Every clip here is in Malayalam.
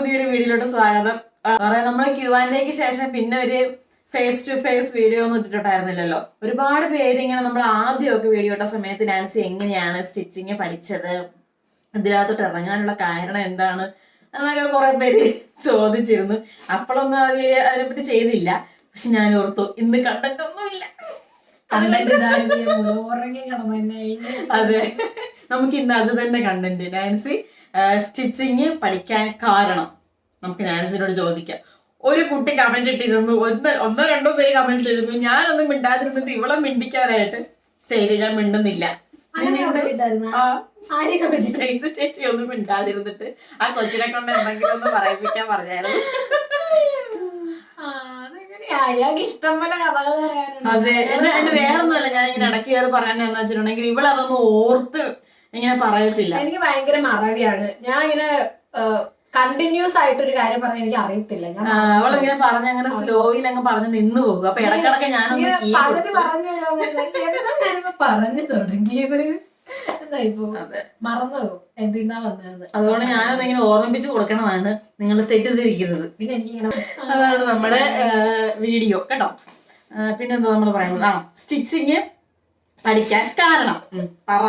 പുതിയൊരു വീഡിയോയിലോട്ട് സ്വാഗതം. നമ്മള് Q&Aക്ക് ശേഷം പിന്നെ ഒരു ഫേസ് ടു ഫേസ് വീഡിയോ ഒന്നും ഇട്ടിട്ടുണ്ടായിരുന്നില്ലല്ലോ. ഒരുപാട് പേര് ഇങ്ങനെ നമ്മൾ ആദ്യമൊക്കെ വീഡിയോ ഇട്ട സമയത്ത് നാൻസി എങ്ങനെയാണ് സ്റ്റിച്ചിങ് പഠിച്ചത്, ഇതിനകത്തോട്ട് ഇറങ്ങാനുള്ള കാരണം എന്താണ് എന്നൊക്കെ കുറെ പേര് ചോദിച്ചിരുന്നു. അപ്പോഴൊന്നും അതിനെപ്പറ്റി ചെയ്തില്ല. പക്ഷെ ഞാൻ ഓർത്തു ഇന്ന് കണ്ടൊന്നുമില്ല. അതെ, നമുക്ക് ഇന്ന് അത് തന്നെ കണ്ടന്റ്. നാൻസി സ്റ്റിച്ചിങ് പഠിക്കാൻ കാരണം നമുക്ക് നാൻസിനോട് ചോദിക്കാം. ഒരു കുട്ടി കമന്റ് ഇട്ടിരുന്നു, ഒന്നോ രണ്ടോ പേര് കമന്റ് ഇട്ടിരുന്നു. ഞാനൊന്നും മിണ്ടാതിരുന്നിട്ട് ഇവളെ മിണ്ടിക്കാനായിട്ട് ശരി ഞാൻ മിണ്ടുന്നില്ല. ചേച്ചി ഒന്നും മിണ്ടാതിരുന്നിട്ട് ആ കൊച്ചിനെ കൊണ്ട് എന്തെങ്കിലും ഒന്ന് പറയിപ്പിക്കാൻ പറഞ്ഞായിരുന്നു. അതെ, എന്റെ വേറൊന്നുമല്ല, ഞാൻ ഇങ്ങനെ ഇടയ്ക്ക് കയറി പറയാനെന്ന് വെച്ചിട്ടുണ്ടെങ്കിൽ ഇവളതൊന്നും ഓർത്ത് ഇങ്ങനെ പറയത്തില്ല. എനിക്ക് ഭയങ്കര മറവിയാണ്. ഞാൻ ഇങ്ങനെ കണ്ടിന്യൂസ് ആയിട്ട് ഒരു കാര്യം പറഞ്ഞാൽ എനിക്ക് അറിയത്തില്ല. അവളിങ്ങനെ പറഞ്ഞ അങ്ങനെ സ്ലോയിൽ അങ്ങ് പറഞ്ഞ് നിന്ന് പോകും. അപ്പൊ ഇടക്കിടക്ക് ഞാനൊന്ന് പകുതി പറഞ്ഞു തുടങ്ങിയത് മറന്നു പോകും എന്തിനാ വന്നത്. അതുകൊണ്ട് ഞാനതിങ്ങനെ ഓർമ്മിപ്പിച്ച് കൊടുക്കണതാണ്, നിങ്ങൾ തെറ്റിദ്ധരിക്കരുത്. പിന്നെ എനിക്കിങ്ങനെ അതാണ് നമ്മുടെ വീഡിയോ കേട്ടോ. പിന്നെന്താ നമ്മൾ പറയുന്നത്, സ്റ്റിച്ചിങ് പഠിക്കാൻ കാരണം പറ.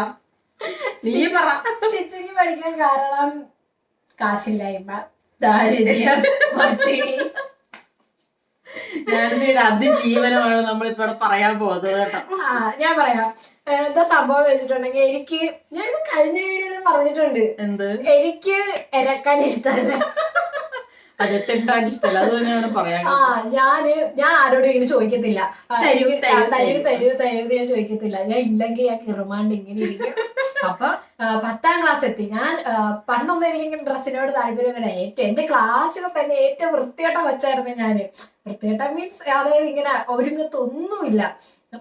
സ്റ്റിച്ചിങ് പഠിക്കാൻ കാരണം കാശില്ലായ്മ, ദാരിദ്ര്യം, പട്ടിണി. നാൻസിയുടെ അതിജീവനമാണ് നമ്മളിപ്പോ ഇവിടെ പറയാൻ പോകുന്നത് കേട്ടോ. ഞാൻ പറയാം എന്താ സംഭവം വെച്ചിട്ടുണ്ടെങ്കിൽ, എനിക്ക് ഞാൻ കഴിഞ്ഞ വീഡിയോയിൽ പറഞ്ഞിട്ടുണ്ട്, എന്ത് എനിക്ക് ഇരക്കാൻ ഇഷ്ടമല്ല, അതെത്താൻ ഇഷ്ടമല്ല. അത് തന്നെയാണ് പറയാൻ. ഞാൻ ആരോടും ഇങ്ങനെ ചോദിക്കത്തില്ല, തരൂ ഞാൻ ചോദിക്കത്തില്ല. ഞാൻ ഇല്ലെങ്കിൽ ഞാൻ കിറുമാണ്ട് ഇങ്ങനെ ഇരിക്കും. അപ്പൊ 10ാം ക്ലാസ് എത്തി. ഞാൻ പണ്ടൊന്നും എനിക്കിങ്ങനെ ഡ്രസ്സിനോട് താല്പര്യമൊന്നുമില്ല. എന്റെ ക്ലാസ്സിൽ തന്നെ ഏറ്റവും വൃത്തികെട്ട വെച്ചായിരുന്നു ഞാന്. വൃത്തികെട്ട മീൻസ് അതായത് ഇങ്ങനെ ഒരുങ്ങത്തൊന്നുമില്ല,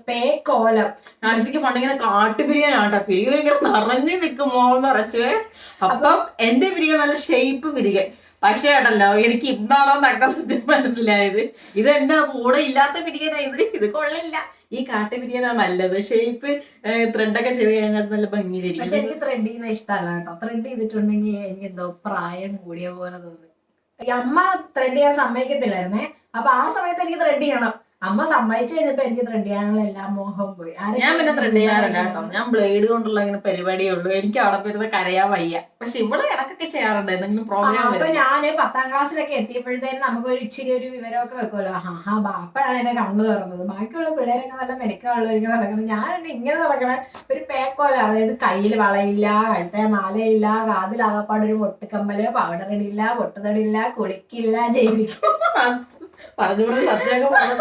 പേക്കോലം. നാൻസിക്ക് പണ്ടിങ്ങനെ കാട്ടുപിരിയാനാട്ടോ, പിരിക ഇങ്ങനെ നിറഞ്ഞു നിൽക്കുമോ നിറച്ച്. അപ്പം എന്റെ പിരിക നല്ല ഷേപ്പ് പിരിക. പക്ഷേ കേട്ടല്ലോ, എനിക്ക് ഇന്നാണോ നഗ്നസത്യം മനസ്സിലായത്. ഇത് എന്റെ കൂടെ ഇല്ലാത്ത പിരിയനാ. ഇത് കൊള്ളില്ല, ഈ കാട്ടുപിരിയനാ നല്ലത്. ഷേപ്പ് ത്രെഡൊക്കെ ചെയ്ത് കഴിഞ്ഞാൽ നല്ല ഭംഗിയിലിരിക്കും. പക്ഷെ എനിക്ക് ത്രെഡ് ചെയ്യുന്ന ഇഷ്ടമല്ല കേട്ടോ. ത്രെഡ് ചെയ്തിട്ടുണ്ടെങ്കിൽ എനിക്ക് എന്തോ പ്രായം കൂടിയ പോലെ തോന്നി. അമ്മ ത്രെഡ് ചെയ്യാൻ സമ്മതിക്കത്തില്ലായിരുന്നേ. അപ്പൊ ആ സമയത്ത് എനിക്ക് ത്രെഡ് ചെയ്യണം. അമ്മ സമ്മതിച്ചു കഴിഞ്ഞപ്പോ എനിക്ക് ത്രെഡ് ചെയ്യാനുള്ള എല്ലാ മോഹവും പോയി. ഞാൻ പിന്നെ ത്രെഡ് ചെയ്യാറില്ല കേട്ടോ. ഞാൻ ബ്ലേഡ് കൊണ്ടുള്ള ഇങ്ങനെ പരിപാടിയേ ഉള്ളൂ. എനിക്ക് അവിടെ പോയിരുന്ന കരയാൻ വയ്യ. പക്ഷെ ഇവിടെ ഇടക്കൊക്കെ ചെയ്യാറുണ്ട് എന്തെങ്കിലും പ്രോഗ്രാം. അപ്പൊ ഞാന് 10ാം ക്ലാസ്സിലൊക്കെ എത്തിയപ്പോഴത്തേനും നമുക്കൊരു ഇച്ചിരി ഒരു വിവരമൊക്കെ വെക്കുമല്ലോ. അപ്പോഴാണ് എന്നെ കണ്ണു തുറന്നത്. ബാക്കിയുള്ള പിള്ളേരൊക്കെ നല്ല മെനക്കുള്ളവർക്ക് നടക്കുന്നത്. ഞാൻ എന്നെ ഇങ്ങനെ നടക്കണ ഒരു പേക്കോല. അതായത് കയ്യിൽ വളയില്ല, കഴുത്തെ മാലയില്ല, കാതിലാകപ്പാടൊരു പൊട്ടുകമ്മല്, പൗഡർ ഇടില്ല, പൊട്ടുതടില്ല, കുളിക്കില്ല, ജൈവിക്കും. പറഞ്ഞു സത്യമൊക്കെ പറഞ്ഞ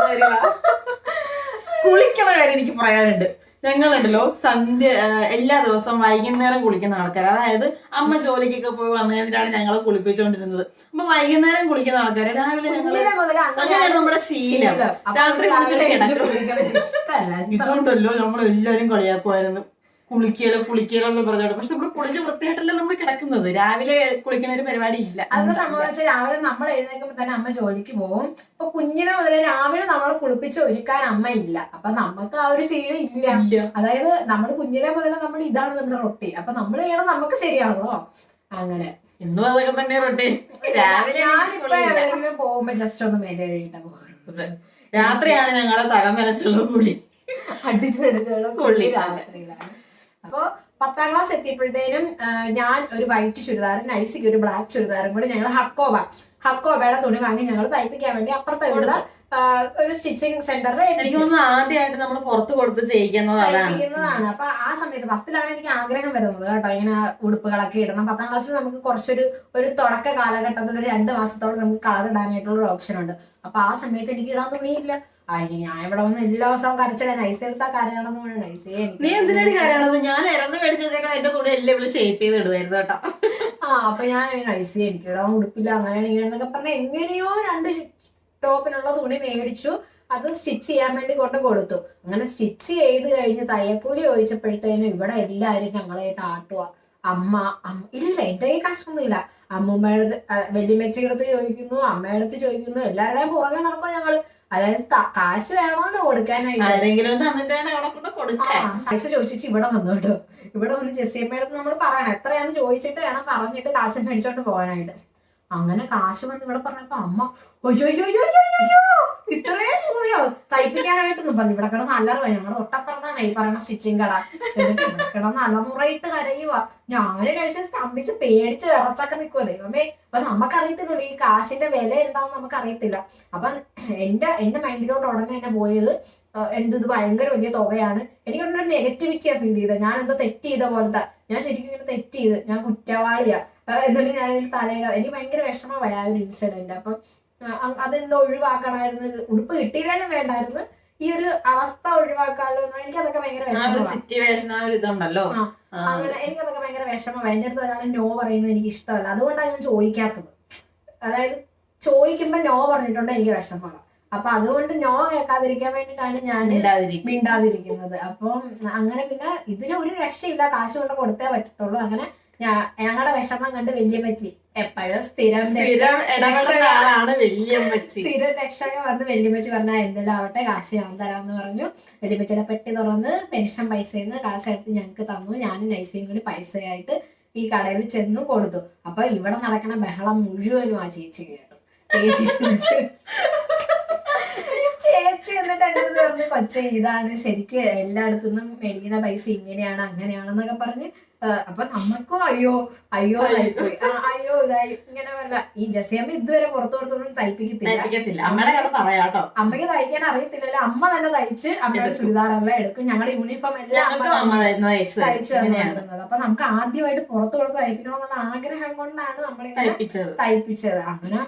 കുളിക്കണ കാര്യം എനിക്ക് പറയാനുണ്ട്. ഞങ്ങളുണ്ടല്ലോ സന്ധ്യ എല്ലാ ദിവസവും വൈകുന്നേരം കുളിക്കുന്ന ആൾക്കാർ. അതായത് അമ്മ ജോലിക്കൊക്കെ പോയി വന്നു കഴിഞ്ഞിട്ടാണ് ഞങ്ങളെ കുളിപ്പിച്ചുകൊണ്ടിരുന്നത്. അപ്പൊ വൈകുന്നേരം കുളിക്കുന്ന ആൾക്കാര് രാവിലെ അങ്ങനെയാണ് നമ്മുടെ ശീലം. രാത്രി കുളിച്ചിട്ട് കിടക്കും. ഇതുകൊണ്ടല്ലോ നമ്മളെല്ലാരും കളിയാക്കുമായിരുന്നു, കുളിക്കലെന്ന് പറഞ്ഞോട്ടെ. പക്ഷെ നമ്മള് കുളിച്ച് വൃത്തിയായിട്ടല്ല നമ്മൾ കിടക്കുന്നത്. രാവിലെ കുളിക്കുന്ന ഒരു പരിപാടി ഇല്ല. അന്ന് സംഭവിച്ച രാവിലെ നമ്മൾ എഴുന്നേൽക്കുമ്പോ തന്നെ അമ്മ ജോലിക്ക് പോകും. അപ്പൊ കുഞ്ഞിനെ മുതലേ രാവിലെ നമ്മളെ കുളിപ്പിച്ച് ഒരുക്കാൻ അമ്മ ഇല്ല. അപ്പൊ നമുക്ക് ആ ഒരു ശീലം ഇല്ല. അതായത് നമ്മുടെ കുഞ്ഞിനെ മുതലേ നമ്മൾ ഇതാണ് നമ്മുടെ റൊട്ടീൻ. അപ്പൊ നമ്മൾ ചെയ്യണം നമുക്ക് ശരിയാണല്ലോ. അങ്ങനെ ഇന്നും അതൊക്കെ തന്നെ റൊട്ടീൻ. രാവിലെ ഞാനിപ്പോ എവിടെയെങ്കിലും പോകുമ്പോ ജസ്റ്റ് ഒന്ന് മേലെ കഴിയിട്ടാ പോകുന്നത്. രാത്രിയാണ് ഞങ്ങളെ തല നനച്ചുള്ള കുളി, അടിച്ചു നനച്ചുള്ള കുളി രാത്രിയിലാണ്. അപ്പൊ 10ാം ക്ലാസ് എത്തിയപ്പോഴത്തേനും ഞാൻ ഒരു വൈറ്റ് ചുരിദാറും നൈസിക്ക് ഒരു ബ്ലാക്ക് ചുരിദാറും കൂടി ഞങ്ങൾ ഹക്കോബയുടെ തുണി വാങ്ങി ഞങ്ങൾ തയ്പ്പിക്കാൻ വേണ്ടി അപ്പുറത്തുള്ള ഒരു സ്റ്റിച്ചിങ് സെന്ററിൽ ആദ്യമായിട്ട് നമ്മൾ പുറത്ത് കൊടുത്ത് തയ്പ്പിക്കുന്നതാണ്. അപ്പൊ ആ സമയത്ത് 10ലാണ് എനിക്ക് ആഗ്രഹം വരുന്നത് കേട്ടോ, ഇങ്ങനെ ഉടുപ്പുകളൊക്കെ ഇടണം. 10ാം ക്ലാസ്സിൽ നമുക്ക് കുറച്ചൊരു തുടക്ക കാലഘട്ടത്തിൽ ഒരു 2 മാസത്തോളം നമുക്ക് കളർ ഇടാനായിട്ടുള്ള ഒരു ഓപ്ഷൻ ഉണ്ട്. അപ്പൊ ആ സമയത്ത് എനിക്ക് ഇടാൻ തുണിയില്ല. ഞാൻ ഇവിടെ വന്ന് എല്ലാ ദിവസവും കരച്ചില്ല. നൈസ് എടുത്താ കരയാണെന്ന് പറഞ്ഞു. നൈസേ നീ എന്തിനാണ് കരയണത്? ഞാൻ ഇറന്ന് മേടിച്ച് വെച്ചേക്കാൻ എന്റെ തുണി എല്ലാം ഷേപ്പ് ചെയ്ത് ഇടുവായിരുന്നു കേട്ടോ. അപ്പൊ ഞാൻ നൈസേ എനിക്ക് ഇടാൻ ഉടുപ്പില്ല, അങ്ങനെയാണ് ഇങ്ങനെയെന്നൊക്കെ പറഞ്ഞ എങ്ങനെയോ 2 ടോപ്പിനുള്ള തുണി മേടിച്ചു. അത് സ്റ്റിച്ച് ചെയ്യാൻ വേണ്ടി കൊണ്ട് കൊടുത്തു. അങ്ങനെ സ്റ്റിച്ച് ചെയ്ത് കഴിഞ്ഞ് തയ്യക്കൂലി ചോദിച്ചപ്പോഴത്തേനും ഇവിടെ എല്ലാവരും ഞങ്ങളായിട്ട് ആട്ടുക. അമ്മ ഇല്ല എന്റെ കൈ കാശൊന്നും ഇല്ല. അമ്മൂമ്മയുടെ അടുത്ത്, വെല്ലിമ്മച്ചിയുടെ അടുത്ത് ചോദിക്കുന്നു, അമ്മയുടെ അടുത്ത് ചോദിക്കുന്നു, എല്ലാവരുടെയും പുറകെ നടക്കുക ഞങ്ങള്. അതായത് കാശ് വേണമല്ലോ കൊടുക്കാനായിട്ട്. കാശ് ചോദിച്ചു ഇവിടെ വന്നു കേട്ടോ. ഇവിടെ വന്ന് ജെസ്സിയമ്മയുടെ അടുത്ത് നമ്മൾ പറയണം എത്രയാന്ന് ചോദിച്ചിട്ട് വേണം പറഞ്ഞിട്ട് കാശ് മേടിച്ചോണ്ട് പോകാനായിട്ട്. അങ്ങനെ കാശ് വന്ന് ഇവിടെ പറഞ്ഞപ്പോ അമ്മ ഒയ്യോ ഇത്രയും രൂപയോ തയ്പ്പിക്കാനായിട്ടൊന്നും പറഞ്ഞു. ഇവിടെ കിടന്ന് അല്ലറ ഞങ്ങളുടെ ഒട്ടപ്പുറത്താണ് ഈ പറയുന്ന സ്റ്റിച്ചിങ് കട. എന്നിട്ട് ഇവിടെ കിടന്ന് അലമുറയിട്ട് കരയുക. ഞാന് നൈസ് സ്തംഭിച്ച് പേടിച്ച് വിറച്ചൊക്കെ നിൽക്കുവോ ദൈവമേ. അപ്പൊ നമുക്കറിയത്തില്ലല്ലോ ഈ കാശിന്റെ വില എന്താണെന്ന് നമുക്ക് അറിയത്തില്ല. അപ്പൊ എന്റെ മൈൻഡിലോട്ട് ഉടനെ തന്നെ പോയത് ഇത് ഭയങ്കര വലിയ തുകയാണ്. എനിക്കൊരു നെഗറ്റിവിറ്റിയാ ഫീൽ ചെയ്തത്. ഞാൻ എന്തോ തെറ്റ് ചെയ്ത പോലത്തെ, ഞാൻ ശരിക്കും ഇങ്ങനെ തെറ്റ് ചെയ്ത് ഞാൻ കുറ്റവാളിയാ എന്നിട്ട് ഞാൻ എനിക്ക് ഭയങ്കര വിഷമമായ ഒരു ഇൻസിഡന്റ്. അപ്പം അതെന്തോ ഒഴിവാക്കണമായിരുന്നു. ഉടുപ്പ് കിട്ടിയില്ലാലും വേണ്ടായിരുന്നു, ഈ ഒരു അവസ്ഥ ഒഴിവാക്കാമല്ലോ എന്ന്. എനിക്കതൊക്കെ ഭയങ്കര വിഷമമുണ്ടല്ലോ. അങ്ങനെ എനിക്കതൊക്കെ ഭയങ്കര വിഷമമായി. എന്റെ അടുത്ത് ഒരാൾ നോ പറയുന്നത് എനിക്ക് ഇഷ്ടമല്ല. അതുകൊണ്ടാണ് ഞാൻ ചോദിക്കാത്തത്. അതായത് ചോദിക്കുമ്പോ നോ പറഞ്ഞിട്ടുണ്ട് എനിക്ക് വിഷമമാണ്. അപ്പൊ അതുകൊണ്ട് നോ കേൾക്കാതിരിക്കാൻ വേണ്ടിയിട്ടാണ് ഞാൻ മിണ്ടാതിരിക്കുന്നത്. അപ്പം അങ്ങനെ പിന്നെ ഇതിന് ഒരു രക്ഷയില്ല, കാശ് കൊണ്ട് കൊടുത്തേ പറ്റത്തുള്ളൂ. അങ്ങനെ ഞങ്ങളുടെ വിഷമം കണ്ട് വല്യമ്മച്ചി എപ്പോഴും സ്ഥിരം രക്ഷക വന്ന് വല്യമ്മച്ചി പറഞ്ഞാൽ എന്തെല്ലാം ആവട്ടെ കാശ് ഞാൻ തരാമെന്ന് പറഞ്ഞു. വല്യമ്മച്ചിയുടെ പെട്ടി തുറന്ന് പെൻഷൻ പൈസയിൽ നിന്ന് കാശ് എടുത്ത് ഞങ്ങൾക്ക് തന്നു. ഞാനും നൈസിയും കൂടി പൈസയായിട്ട് ഈ കടയിൽ ചെന്ന് കൊടുത്തു. അപ്പൊ ഇവിടെ നടക്കണ ബഹളം മുഴുവനും ആ ചേച്ചി കേട്ടു. ചേച്ചി എന്നിട്ട് എന്റെ പറഞ്ഞു കൊച്ചേ ഇതാണ് ശരിക്ക് എല്ലായിടത്തുനിന്നും മേടിക്കുന്ന പൈസ ഇങ്ങനെയാണ് അങ്ങനെയാണെന്നൊക്കെ പറഞ്ഞ്. അപ്പൊ നമ്മൾക്കും അയ്യോ ആയിപ്പോയി. അയ്യോ ഇതായി ഇങ്ങനെ വല്ല. ഈ ജസിയമ്മ ഇതുവരെ പുറത്തു കൊടുത്തൊന്നും തയ്പ്പിക്കത്തില്ല. അമ്മയ്ക്ക് തയ്ക്കാൻ അറിയത്തില്ലല്ലോ. അമ്മ തന്നെ തയ്ച്ച് അമ്മയുടെ ചുരിദാറെല്ലാം എടുക്കും. ഞങ്ങളുടെ യൂണിഫോം എല്ലാം തയ്ച്ചു തന്നിരുന്നത്. അപ്പൊ നമുക്ക് ആദ്യമായിട്ട് പുറത്തു കൊടുത്ത് തയ്പ്പിക്കണമെന്നുള്ള ആഗ്രഹം കൊണ്ടാണ് നമ്മളിങ്ങനെ തയ്പ്പിച്ചത്. അങ്ങനെ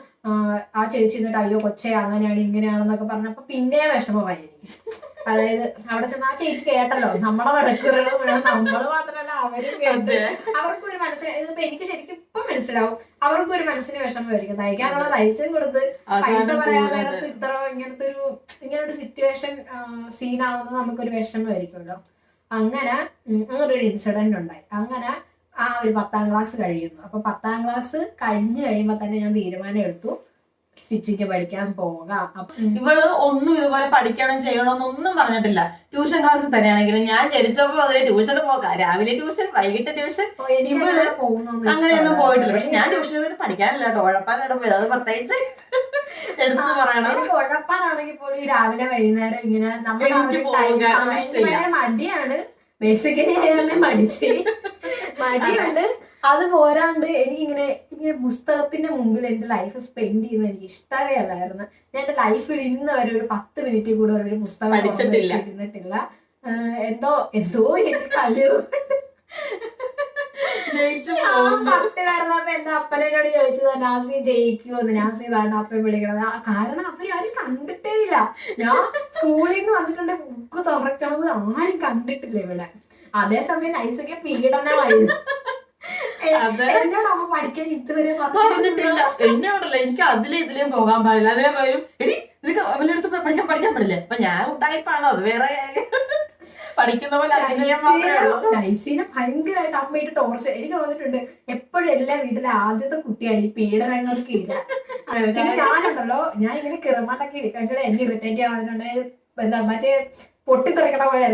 ആ ചേച്ചി എന്നിട്ട് അയ്യോ കൊച്ചേ അങ്ങനെയാണ് ഇങ്ങനെയാണെന്നൊക്കെ പറഞ്ഞപ്പോ പിന്നെ വിഷമമായി എനിക്ക്. അതായത് അവിടെ ചെന്ന് ആ ചേച്ചി കേട്ടല്ലോ നമ്മളെ വഴക്കുകളും നമ്മള് മാത്രമല്ല അവരും കേട്ട് അവർക്കും ഒരു മനസ്സിലായി. ഇതിപ്പോ എനിക്ക് ശരിക്കും ഇപ്പൊ മനസ്സിലാവും. അവർക്കും ഒരു മനസ്സിന് വിഷമമായിരിക്കും. തയ്ക്കാനുള്ള തയ്ച്ചും കൊടുത്ത് പൈസ പറയാൻ നേരത്ത് ഇങ്ങനൊരു സിറ്റുവേഷൻ സീനാവുന്നത് നമുക്കൊരു വിഷമമായിരിക്കുമല്ലോ. അങ്ങനെ ഒരു ഇൻസിഡന്റ് ഉണ്ടായി. അങ്ങനെ ആ ഒരു 10ാം ക്ലാസ് കഴിയുന്നു. അപ്പൊ 10ാം ക്ലാസ് കഴിഞ്ഞ് കഴിയുമ്പോ തന്നെ ഞാൻ തീരുമാനം എടുത്തു സ്റ്റിച്ചിങ് പഠിക്കാൻ പോകാം. ഇവള് ഒന്നും ഇതുപോലെ പഠിക്കണം ചെയ്യണമെന്നൊന്നും പറഞ്ഞിട്ടില്ല. ട്യൂഷൻ ക്ലാസ്സിൽ തന്നെയാണെങ്കിലും ഞാൻ ജനിച്ചപ്പോ അതിലെ ട്യൂഷന് പോകാം, രാവിലെ ട്യൂഷൻ വൈകിട്ട് ട്യൂഷൻ അങ്ങനെയൊന്നും പോയിട്ടില്ല. പക്ഷെ ഞാൻ ട്യൂഷന് പോയി പഠിക്കാനില്ല കേട്ടോ, ഉഴപ്പാനായിട്ട് പോയത്. അത് പ്രത്യേകിച്ച് എടുത്തു പറയണം. ഉഴപ്പാനാണെങ്കിൽ പോലും ഈ രാവിലെ വൈകുന്നേരം ഇങ്ങനെ നമ്മുടെ മടിയാണ്. ബേസിക്കലി ഞാൻ മടിയുണ്ട്. അത് പോരാണ്ട് എനിക്കിങ്ങനെ പുസ്തകത്തിന്റെ മുമ്പിൽ എന്റെ ലൈഫ് സ്പെൻഡ് ചെയ്യുന്നത് എനിക്ക് ഇഷ്ടമേ അല്ലായിരുന്നു. ഞാൻ എന്റെ ലൈഫിൽ ഇന്ന് വരെ ഒരു 10 മിനിറ്റ് കൂടെ ഒരു പുസ്തകം പഠിച്ചിട്ടില്ല. എന്തോ എനിക്ക് കഴിവുണ്ട്. 10ലായിരുന്നപ്പോ എന്റെ അപ്പനോട് ചോദിച്ചത് നാസി ജയിക്കുമെന്ന്. നാസി ഇതാണ് അപ്പൻ വിളിക്കണത്. കാരണം അവരാരും കണ്ടിട്ടേ ഇല്ല. ഞാൻ സ്കൂളിൽ നിന്ന് വന്നിട്ടുണ്ട് ബുക്ക് തുറക്കണത് ആരും കണ്ടിട്ടില്ല ഇവിടെ. അതേസമയം നൈസൊക്കെ പീഡനമായിരുന്നു. എന്നോട് അമ്മ പഠിക്കാൻ ഇതുവരെ പറഞ്ഞിട്ടില്ല. എന്നോടല്ല, എനിക്ക് ഇതിലേം പോകാൻ പാടില്ല. അതേപോലെ എടി നിനക്ക് അവന്റെ അടുത്ത് പഠിക്കാൻ പാടില്ലേ. അപ്പൊ ഞാൻ ഉണ്ടായിപ്പാണോ അത് വേറെ കാര്യം. പഠിക്കുന്ന പോലെ നൈസിനെ ഭയങ്കരമായിട്ട് അമ്മയിട്ട് ടോർച്ചർ. എനിക്ക് തോന്നിയിട്ടുണ്ട് എപ്പോഴും എല്ലാ വീട്ടിലെ ആദ്യത്തെ കുട്ടിയാണ് ഈ പീഡനങ്ങൾക്ക് ഇല്ല. പിന്നെ ഞാനുണ്ടല്ലോ, ഞാൻ ഇങ്ങനെ കിറമാട്ടൊക്കെ ഇരിക്കാൻ എന്നെ ഇറിറ്റേറ്റ് ചെയ്യാൻ എന്താ മറ്റേ പൊട്ടിത്തെറിക്കണ പോലെ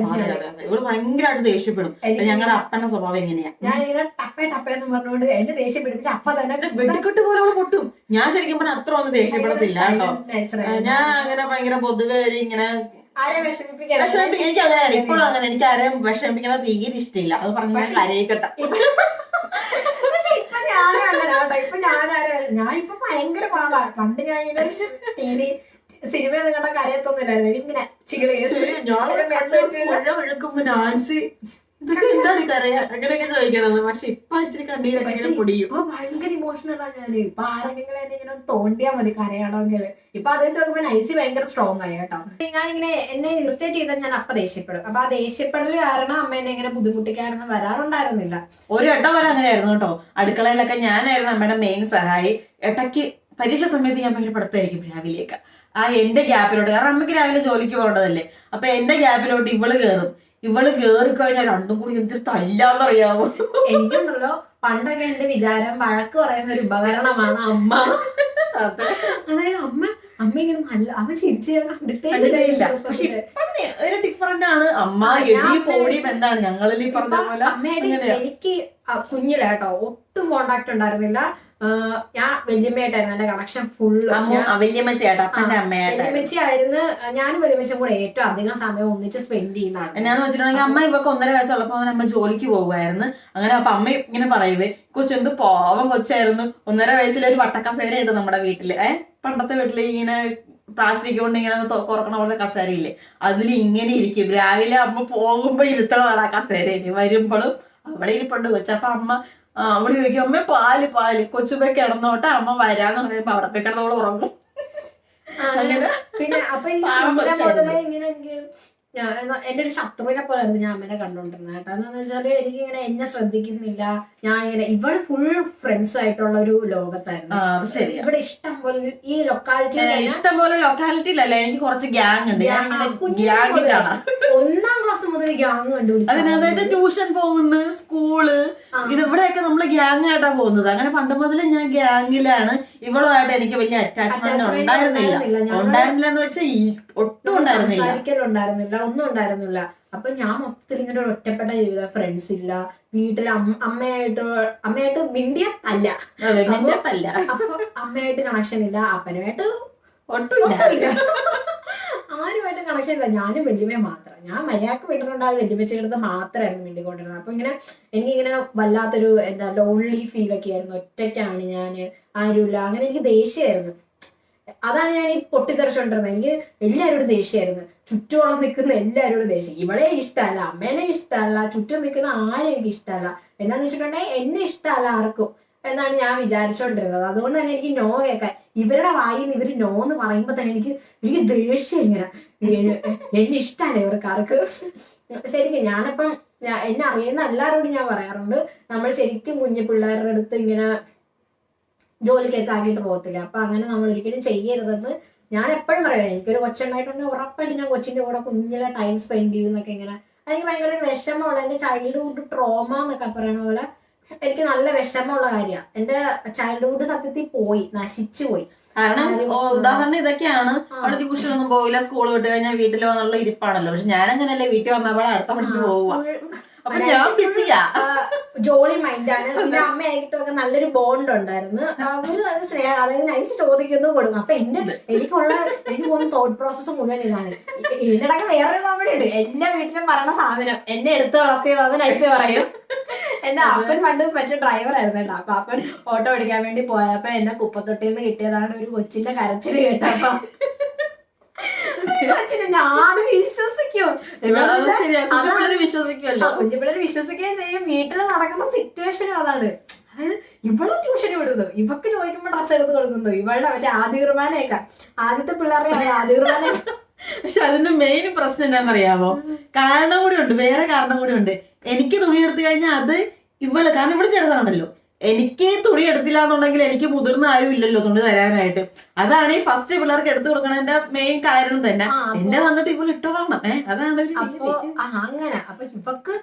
ഭയങ്കരമായിട്ട് ദേഷ്യപ്പെടും. ഞങ്ങളുടെ അപ്പന്റെ സ്വഭാവം എങ്ങനെയാ, ഞാൻ ഇങ്ങനെ ടപ്പേന്ന് പറഞ്ഞുകൊണ്ട് എന്നെ ദേഷ്യം പിടിപ്പിച്ച് അപ്പ തന്നെ വെട്ടിക്കെട്ട് പോലെ പൊട്ടും. ഞാൻ ശരിക്കും പറഞ്ഞാൽ അത്ര ഒന്നും ദേഷ്യപ്പെടത്തില്ല കേട്ടോ. ഞാൻ അങ്ങനെ ഭയങ്കര പൊതുവെ ഇങ്ങനെ ആരെ വിഷമിപ്പിക്കാൻ എനിക്ക് അങ്ങനെയാണ് ഇപ്പോഴും അങ്ങനെ. എനിക്ക് ആരെയും വിഷമിപ്പിക്കണത് തീരെ ഇഷ്ടമില്ല. അത് പറഞ്ഞ കരയിക്കട്ടെ. പക്ഷെ ഇപ്പൊ ഞാനും അങ്ങനെ കേട്ടോ. ഇപ്പൊ ഞാൻ ഇപ്പൊ ഭയങ്കര പാടാ. പണ്ട് ഞാൻ ഇങ്ങനെ TV സിനിമയൊന്നും കണ്ട കരയത്തൊന്നുമില്ലായിരുന്നു. എനിക്കിങ്ങനെ നാൻസി ഇതൊക്കെ എന്താണ് കരയാ അങ്ങനെയൊക്കെ ചോദിക്കണത്. പക്ഷെ ഇപ്പൊ ഇച്ചിരി കണ്ണീരൊക്കെ പൊടിയും. ഭയങ്കര ഇമോഷണലാ ഞാന്. ഇപ്പൊ ആരെങ്കിലും എന്നെ ഇങ്ങനെ തോണ്ടിയാ മതി കരയണമെങ്കിൽ. ഇപ്പൊ അത് വെച്ച് നോക്കുമ്പോ നൈസി ഭയങ്കര സ്ട്രോങ് ആയി കേട്ടോ. ഞാനിങ്ങനെ എന്നെ ഇറിറ്റേറ്റ് ചെയ്താൽ ഞാൻ അപ്പൊ ദേഷ്യപ്പെടും. അപ്പൊ ആ ദേഷ്യപ്പെടൽ കാരണം അമ്മ എന്നെ ഇങ്ങനെ ബുദ്ധിമുട്ടിക്കാനൊന്നും വരാറുണ്ടായിരുന്നില്ല. ഒരു വട്ടം വരെ അങ്ങനെയായിരുന്നു കേട്ടോ. അടുക്കളയിലൊക്കെ ഞാനായിരുന്നു അമ്മയുടെ മെയിൻ സഹായി. ഇടയ്ക്ക് പരീക്ഷ സമയത്ത് ഞാൻ ഭയങ്കര പഠിത്തമായിരിക്കും രാവിലെയൊക്കെ. എന്റെ ഗ്യാപ്പിലോട്ട്, കാരണം അമ്മയ്ക്ക് രാവിലെ ജോലിക്ക് പോകേണ്ടതല്ലേ. അപ്പൊ എന്റെ ഗ്യാപ്പിലോട്ട് ഇവള് കേറി കഴിഞ്ഞാൽ രണ്ടും കൂടി എന്തൊരു തല്ലാന്നറിയാമോ. എനിക്കുണ്ടല്ലോ പണ്ടൊക്കെ എന്റെ വിചാരം വഴക്ക് പറയുന്ന ഒരു ഉപകരണമാണ് അമ്മ. അതായത് അമ്മ ഇങ്ങനെ നല്ല അമ്മ ചിരിച്ച് കണ്ടിട്ടേയില്ല. പക്ഷെ ഒരു ഡിഫറന്റ് ആണ് അമ്മ. എന്താണ് ഞങ്ങളിൽ പറഞ്ഞ പോലെ അമ്മയുടെ എനിക്ക് കുഞ്ഞില കേട്ടോ ഒട്ടും കോണ്ടാക്ട് ഉണ്ടായിരുന്നില്ല. ഞാൻ വല്യമ്മയായിട്ടായിരുന്നു എന്റെ കണക്ഷൻ ഫുള്ള്. വല്യമ്മച്ചേട്ടാ അപ്പന്റെ അമ്മയായിട്ട് വല്യമ്മച്ചിയായിരുന്നു. ഞാനും വല്യമ്മച്ചും കൂടെ ഏറ്റവും അധികം സമയം ഒന്നിച്ച് സ്പെൻഡ് ചെയ്യുന്നതാണ്. എന്നാന്ന് വെച്ചിട്ടുണ്ടെങ്കിൽ അമ്മ ഇവക്ക് 1.5 വയസ്സുള്ളപ്പോ അമ്മ ജോലിക്ക് പോകുമായിരുന്നു. അങ്ങനെ അപ്പൊ അമ്മ ഇങ്ങനെ പറയുവേ, കൊച്ചെന്ത് പാവം കൊച്ചായിരുന്നു, 1.5 വയസ്സിലൊരു വട്ടക്കസേര ഉണ്ട് നമ്മുടെ വീട്ടില്. പണ്ടത്തെ വീട്ടില് ഇങ്ങനെ പ്ലാസ്റ്റിക് കൊണ്ട് ഇങ്ങനെ കുറക്കണ പോലത്തെ കസേരയില്ലേ, അതിൽ ഇങ്ങനെ ഇരിക്കും. രാവിലെ അമ്മ പോകുമ്പോ ഇരുത്തളാണ് ആ കസേരയില്, വരുമ്പോഴും അവിടെ ഇരിപ്പുണ്ട് കൊച്ചു. അപ്പൊ അമ്മ അവിടെ ചോദിക്കും, അമ്മ പാല് കൊച്ചുപോയി കിടന്നോട്ടെ, അമ്മ വരാന്ന് പറയുമ്പോ അവിടെ പോയി കിടന്നോള് ഉറങ്ങും. അങ്ങനെ പിന്നെ അപ്പൊ ഇങ്ങനെ എന്റെ ഒരു ശത്രുവിനെ പോലെ ആയിരുന്നു ഞാൻ അമ്മേനെ കണ്ടോണ്ടിരുന്നത് കേട്ടോ. എന്താന്ന് വെച്ചാല് എനിക്കിങ്ങനെ എന്നെ ശ്രദ്ധിക്കുന്നില്ല. ഞാൻ ഇങ്ങനെ ഇവിടെ ഫുൾ ഫ്രണ്ട്സ് ആയിട്ടുള്ള ഒരു ലോകത്തായിരുന്നു. ഇവിടെ ഇഷ്ടം പോലെ ഈ ലൊക്കാലിറ്റിയിലല്ല, എനിക്ക് കുറച്ച് ഗ്യാങ് ഉണ്ട്. 1ാം ക്ലാസ് മുതൽ ഗ്യാങ് കണ്ടുപിടിച്ചു. ട്യൂഷൻ പോകുന്നു, സ്കൂള്, ഇവിടെയൊക്കെ നമ്മള് ഗ്യാങ് ആയിട്ടാ പോകുന്നത്. അങ്ങനെ പണ്ട് മുതലേ ഞാൻ ഗ്യാങ്ങിലാണ്. ഇവളുമായിട്ട് എനിക്ക് വലിയ അറ്റാച്ച്മെന്റ് ഉണ്ടായിരുന്നില്ല എന്ന് വെച്ചാൽ ഒട്ടും ഉണ്ടായിരുന്നില്ല, ഒന്നും ഉണ്ടായിരുന്നില്ല. അപ്പൊ ഞാൻ മൊത്തത്തിൽ ഇങ്ങനെ ഒരു ഒറ്റപ്പെട്ട ജീവിതം, ഫ്രണ്ട്സ് ഇല്ല, വീട്ടിൽ അമ്മയായിട്ട് മിണ്ടിയ അല്ല, അപ്പൊ അമ്മയായിട്ട് കണക്ഷൻ ഇല്ല, അപ്പനുമായിട്ട് ഒട്ടുമില്ല, ആരുമായിട്ട് കണക്ഷൻ ഇല്ല. ഞാനും വല്യമ്മയും മാത്രം. ഞാൻ മര്യാദക്ക് വീട്ടിലുണ്ടാകും, വല്യമ്മച്ചെടുത്ത് മാത്രമായിരുന്നു മിണ്ടിക്കൊണ്ടിരുന്നത്. അപ്പൊ ഇങ്ങനെ എനിക്കിങ്ങനെ വല്ലാത്തൊരു ലോൺലി ഫീൽ ഒക്കെ ആയിരുന്നു. ഒറ്റയ്ക്കാണ് ഞാന്, ആരുമില്ല. അങ്ങനെ എനിക്ക് ദേഷ്യമായിരുന്നു. അതാണ് ഞാൻ ഈ പൊട്ടിത്തെറിച്ചോണ്ടിരുന്നത്. എനിക്ക് എല്ലാവരോടും ദേഷ്യമായിരുന്നു. ചുറ്റുവളം നിൽക്കുന്ന എല്ലാവരോടും ദേഷ്യം. ഇവളെ ഇഷ്ടമല്ല, അമ്മേനെ ഇഷ്ടമല്ല, ചുറ്റും നിൽക്കുന്ന ആരും എനിക്ക് ഇഷ്ടമല്ല. എന്താന്ന് വെച്ചിട്ടുണ്ടെങ്കിൽ എന്നെ ഇഷ്ടമല്ല ആർക്കും എന്നാണ് ഞാൻ വിചാരിച്ചോണ്ടിരുന്നത്. അതുകൊണ്ട് തന്നെ എനിക്ക് നോ കേൾക്കാൻ, ഇവരുടെ വായിൽ നിന്ന് ഇവര് നോ എന്ന് പറയുമ്പോ തന്നെ എനിക്ക് ദേഷ്യം. ഇങ്ങനെ എന്നെ ഇഷ്ടമല്ല ഇവർക്കാർക്ക്. ശരിക്കും ഞാനിപ്പം എന്നെ അറിയുന്ന എല്ലാവരോടും ഞാൻ പറയാറുണ്ട്, നമ്മൾ ശരിക്കും കുഞ്ഞു പിള്ളേരുടെ അടുത്ത് ഇങ്ങനെ ജോലിക്കൊക്കെ ആക്കിയിട്ട് പോകത്തില്ല. അപ്പൊ അങ്ങനെ നമ്മൾ ഒരിക്കലും ചെയ്യരുതെന്ന് ഞാൻ എപ്പോഴും പറയണേ. എനിക്കൊരു കൊച്ചുണ്ടായിട്ടുണ്ടെങ്കിൽ ഉറപ്പായിട്ട് ഞാൻ കൊച്ചിന്റെ കൂടെ കുഞ്ഞിലെ ടൈം സ്പെൻഡ് ചെയ്യുന്നൊക്കെ. ഇങ്ങനെ എനിക്ക് ഭയങ്കര ഒരു വിഷമമുള്ള, എന്റെ ചൈൽഡ്ഹുഡ് ട്രോമ എന്നൊക്കെ പറയണ പോലെ എനിക്ക് നല്ല വിഷമമുള്ള കാര്യമാണ്. എന്റെ ചൈൽഡ്ഹുഡ് സത്യത്തിൽ പോയി, നശിച്ചു പോയി. കാരണം ഉദാഹരണം ഇതൊക്കെയാണ്. അവിടെ ട്യൂഷനൊന്നും പോയില്ല, സ്കൂൾ വിട്ട് കഴിഞ്ഞാൽ വീട്ടിൽ വന്നുള്ള ഇരിപ്പാണല്ലോ. പക്ഷെ ഞാനങ്ങനല്ലേ, വീട്ടിൽ വന്നപ്പോൾ അടുത്ത പണിക്ക് പോവുക. ജോളി മൈൻഡാണ്. പിന്നെ അമ്മയായിട്ടൊക്കെ നല്ലൊരു ബോണ്ട് ഉണ്ടായിരുന്നു. ഒരു സ്നേഹം, അതായത് നൈസ് ചോദിക്കുന്നു കൊടുക്കും. അപ്പൊ എനിക്ക് പോകുന്ന തോട്ട് പ്രോസസ്സ് മുഴുവൻ ഇതാണ്. ഇതിനിടയ്ക്ക് വേറൊരു കോമഡി ഉണ്ട്. എന്റെ വീട്ടിലും പറയണ സാധനം എന്നെ എടുത്ത് വളർത്തിയതാന്ന് നൈസ് പറയും. എന്റെ അപ്പൻ പണ്ട് മറ്റേ ഡ്രൈവർ ആയിരുന്നു കേട്ടോ. അപ്പൊ അപ്പൻ ഓട്ടോ ഓടിക്കാൻ വേണ്ടി പോയപ്പോ എന്നെ കുപ്പത്തൊട്ടിയിൽ നിന്ന് കിട്ടിയതാണ് ഒരു കൊച്ചിന്റെ കരച്ചില് കേട്ടപ്പോ. ഞാൻ വിശ്വസിക്കും, കുഞ്ഞുപിള്ളേർ വിശ്വസിക്കുകയും ചെയ്യും. വീട്ടിൽ നടക്കുന്ന സിറ്റുവേഷൻ അതാണ്. അതായത് ഇവളെ ട്യൂഷന് വിടുന്നു, ഇവക്ക് ചോദിക്കുമ്പോ ഡ്രസ്സ് എടുത്ത് കൊടുക്കുന്നു, ഇവളുടെ മറ്റേ ആദ്യ കുർബാനയൊക്കെ, ആദ്യത്തെ പിള്ളേരുടെ ആദ്യ കുർബാന. പക്ഷെ അതിന്റെ മെയിൻ പ്രശ്നം എന്താണെന്നറിയാമോ? കാരണം കൂടി ഉണ്ട്, വേറെ കാരണം കൂടി ഉണ്ട്. എനിക്ക് തുണി എടുത്തു കഴിഞ്ഞാൽ അത് ഇവള്, കാരണം ഇവിടെ ചെറുതാണല്ലോ, എനിക്ക് തുണി എടുത്തില്ല എന്നുണ്ടെങ്കിൽ എനിക്ക് മുതിർന്ന ആരും ഇല്ലല്ലോ തുണി തരാനായിട്ട്. അതാണ് ഈ ഫസ്റ്റ് പിള്ളേർക്ക് എടുത്തു കൊടുക്കണതിന്റെ മെയിൻ കാരണം തന്നെ. എന്റെ വന്നിട്ട് ഇവൾ ഇട്ടോ കാണണം. അതാണ് അങ്ങനെ. അപ്പൊ ഇവക്ക്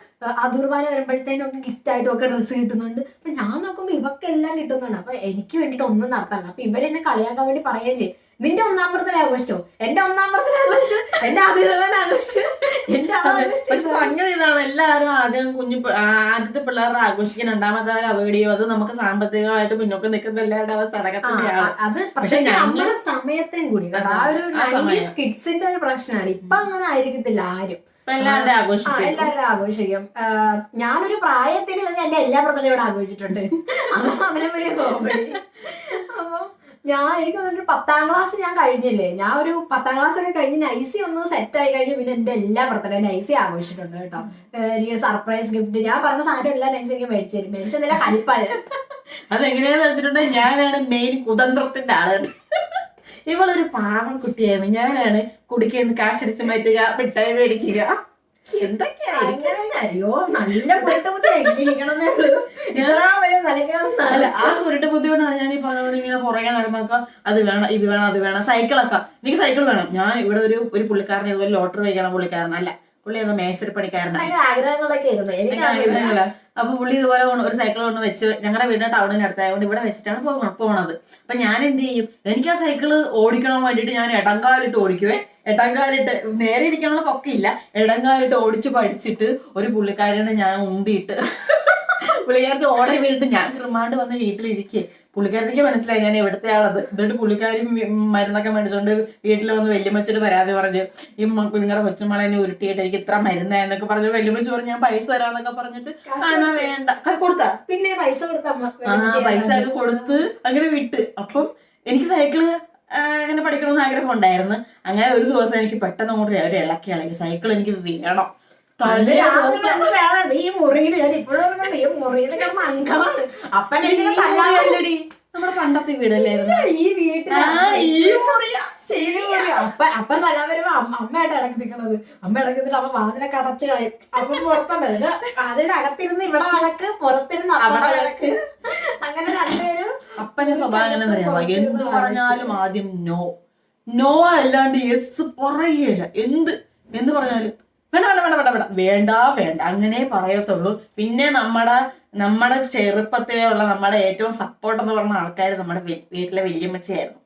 അതുർബാന വരുമ്പോഴത്തേനും ഒക്കെ ഗിഫ്റ്റ് ആയിട്ടും ഒക്കെ ഡ്രസ്സ് കിട്ടുന്നുണ്ട്. അപ്പൊ ഞാൻ നോക്കുമ്പോ ഇവക്ക് എല്ലാം കിട്ടുന്നുണ്ട്. അപ്പൊ എനിക്ക് വേണ്ടിട്ട് ഒന്നും നടത്താനില്ല. അപ്പൊ ഇവരെന്നെ കളിയാക്കാൻ വേണ്ടി പറയുകയും ചെയ്യും, നിന്റെ 1ാം ബർത്ത്ഡേ ആഘോഷിച്ചോ, എന്റെ 1ാം ബർത്ത്ഡേ ആഘോഷിച്ചു, എന്റെ ആദ്യ ആഘോഷിച്ചു, അങ്ങനെ. ഇതാണ് എല്ലാവരും ആദ്യം ആദ്യത്തെ പിള്ളേരുടെ ആഘോഷിക്കാൻ, 2ാമത്തെ അവോയ്ഡ് ചെയ്യും. അത് നമുക്ക് സാമ്പത്തികമായിട്ട് മുന്നോട്ട് നിൽക്കുന്ന എല്ലാവരുടെ അവസ്ഥ അതൊക്കെ തന്നെയാണ്. അത് പക്ഷെ നമ്മുടെ സമയത്തെയും കൂടി ആ ഒരു 90s കിഡ്സിന്റെ ഒരു പ്രശ്നമാണ്. ഇപ്പൊ അങ്ങനെ ആയിരിക്കത്തില്ല ആരും. എല്ലാവരും ആഘോഷിക്കും. ഞാനൊരു പ്രായത്തിന് എന്റെ എല്ലാ ബർത്ത്ഡേ ഇവിടെ ആഘോഷിച്ചിട്ടുണ്ട്. അതിനെ വലിയ കോമഡി. അപ്പൊ എനിക്ക് തോന്നുന്നു 10ാം ക്ലാസ് ഞാൻ കഴിഞ്ഞില്ലേ, ഞാൻ ഒരു 10ാം ക്ലാസ് ഒക്കെ കഴിഞ്ഞ് നൈസി ഒന്ന് സെറ്റ് ആയി കഴിഞ്ഞു. പിന്നെ എന്റെ എല്ലാ ബർത്ത്ഡേ നൈസി ആഘോഷിച്ചിട്ടുണ്ട് കേട്ടോ. എനിക്ക് സർപ്രൈസ് ഗിഫ്റ്റ്, ഞാൻ പറഞ്ഞ സാധനം എല്ലാം നൈസി എനിക്ക് മേടിച്ചു തരും. മേടിച്ചെന്നില്ല കലിപ്പാല്. അതെങ്ങനെയാന്ന് വെച്ചിട്ടുണ്ടെങ്കിൽ ഞാനാണ് മെയിൻ കുതന്ത്രത്തിന്റെ ആള്. ഇവളൊരു പാവം കുട്ടിയാണ്, ഞാനാണ് കുടിക്കുന്ന കാശടിച്ച് മാറ്റുക, മിഠായി മേടിക്കുക, എന്തൊക്കെയായോ നല്ല ആ കുരുട്ട് ബുദ്ധിമുട്ടാണ്. ഞാൻ ഈ പറഞ്ഞ ഇങ്ങനെ പുറകെ നടന്നൊക്കെ അത് വേണം ഇത് വേണം അത് വേണം. സൈക്കിളൊക്കെ, എനിക്ക് സൈക്കിൾ വേണം. ഞാൻ ഇവിടെ ഒരു പുള്ളിക്കാരനെ ഇതുപോലെ ലോട്ടറി വയ്ക്കണം, പുള്ളിക്കാരനല്ല, പുള്ളി എന്തോ മേശരി പണിക്കാരനാണ്. അപ്പൊ പുള്ളി ഇതുപോലെ ഒരു സൈക്കിൾ കൊണ്ട് വെച്ച് ഞങ്ങളുടെ വീടിന്റെ ടൗണിനടുത്തായതുകൊണ്ട് ഇവിടെ വെച്ചിട്ടാണ് പോണത്. അപ്പൊ ഞാൻ എന്ത് ചെയ്യും, എനിക്ക് ആ സൈക്കിള് ഓടിക്കണം വേണ്ടിട്ട് ഞാൻ ഇടംകാലിട്ട് ഓടിക്കുവേ. ഇടംകാലിട്ട്, നേരെ ഇരിക്കാനുള്ള പൊക്കില്ല, ഇടംകാലിട്ട് ഓടിച്ച് പഠിച്ചിട്ട് ഒരു പുള്ളിക്കാരനെ ഞാൻ ഉന്തിയിട്ട് പുള്ളിക്കാരത്ത് ഓടെ വീണിട്ട് ഞാൻ റിമാൻഡ് വന്ന് വീട്ടിലിരിക്കേ. പുള്ളിക്കാരത്തേക്ക് മനസ്സിലായി ഞാൻ എവിടുത്തെ ആളത്. എന്നിട്ട് പുള്ളിക്കാരി മരുന്നൊക്കെ മേടിച്ചോണ്ട് വീട്ടിൽ വന്ന് വല്യമ്മച്ചൊരു പരാതി പറഞ്ഞ് ഈ നിങ്ങളുടെ കൊച്ചുമളനെ ഉരുട്ടിയിട്ട് എനിക്ക് ഇത്ര മരുന്നായെന്നൊക്കെ പറഞ്ഞു. വല്യമ്മച്ച് പറഞ്ഞു ഞാൻ പൈസ തരാന്നൊക്കെ പറഞ്ഞിട്ട് എന്നാ വേണ്ട കൊടുത്താ പിന്നെ പൈസ പൈസ ഒക്കെ കൊടുത്ത് അങ്ങനെ വിട്ട്. അപ്പം എനിക്ക് സൈക്കിള് അങ്ങനെ പഠിക്കണമെന്ന് ആഗ്രഹം ഉണ്ടായിരുന്നു. അങ്ങനെ ഒരു ദിവസം എനിക്ക് പെട്ടെന്ന് അങ്ങോട്ട് ഒരു ഇളക്കി സൈക്കിൾ എനിക്ക് വേണം. ഈ മുറിയിൽ ഞാൻ ഇപ്പോഴും ഈ മുറിയിൽ കിടന്ന അംഗമാണ്. അപ്പനടി നമ്മുടെ പണ്ടത്തെ വീടല്ലായിരുന്നു ഈ വീട്ടിൽ അപ്പൻ തല്ലാൻ വരുമ്പോ അമ്മയായിട്ട് ഇടക്കി നിൽക്കുന്നത്. അമ്മ ഇടക്കി നിന്നിട്ട് അമ്മ വാതിലൊക്കെ അടച്ചു കളയും. അപ്പം പുറത്തുണ്ടായിരുന്നു അതിന്റെ അകത്തിരുന്ന് ഇവിടെ വഴക്ക്, പുറത്തിരുന്ന് അവിടെ വഴക്ക്. അങ്ങനെ രണ്ടുപേരും. അപ്പന്റെ സ്വഭാവം എങ്ങനെ അറിയാമോ? എന്ത് പറഞ്ഞാലും ആദ്യം നോ അല്ലാണ്ട് യെസ് പറയല. എന്ത് പറഞ്ഞാലും വേണ്ട അങ്ങനെ പറയത്തുള്ളൂ. പിന്നെ നമ്മുടെ ചെറുപ്പത്തിലുള്ള നമ്മുടെ ഏറ്റവും സപ്പോർട്ട് എന്ന് പറഞ്ഞ ആൾക്കാർ നമ്മുടെ വീട്ടിലെ വല്യമ്മച്ചയായിരുന്നു.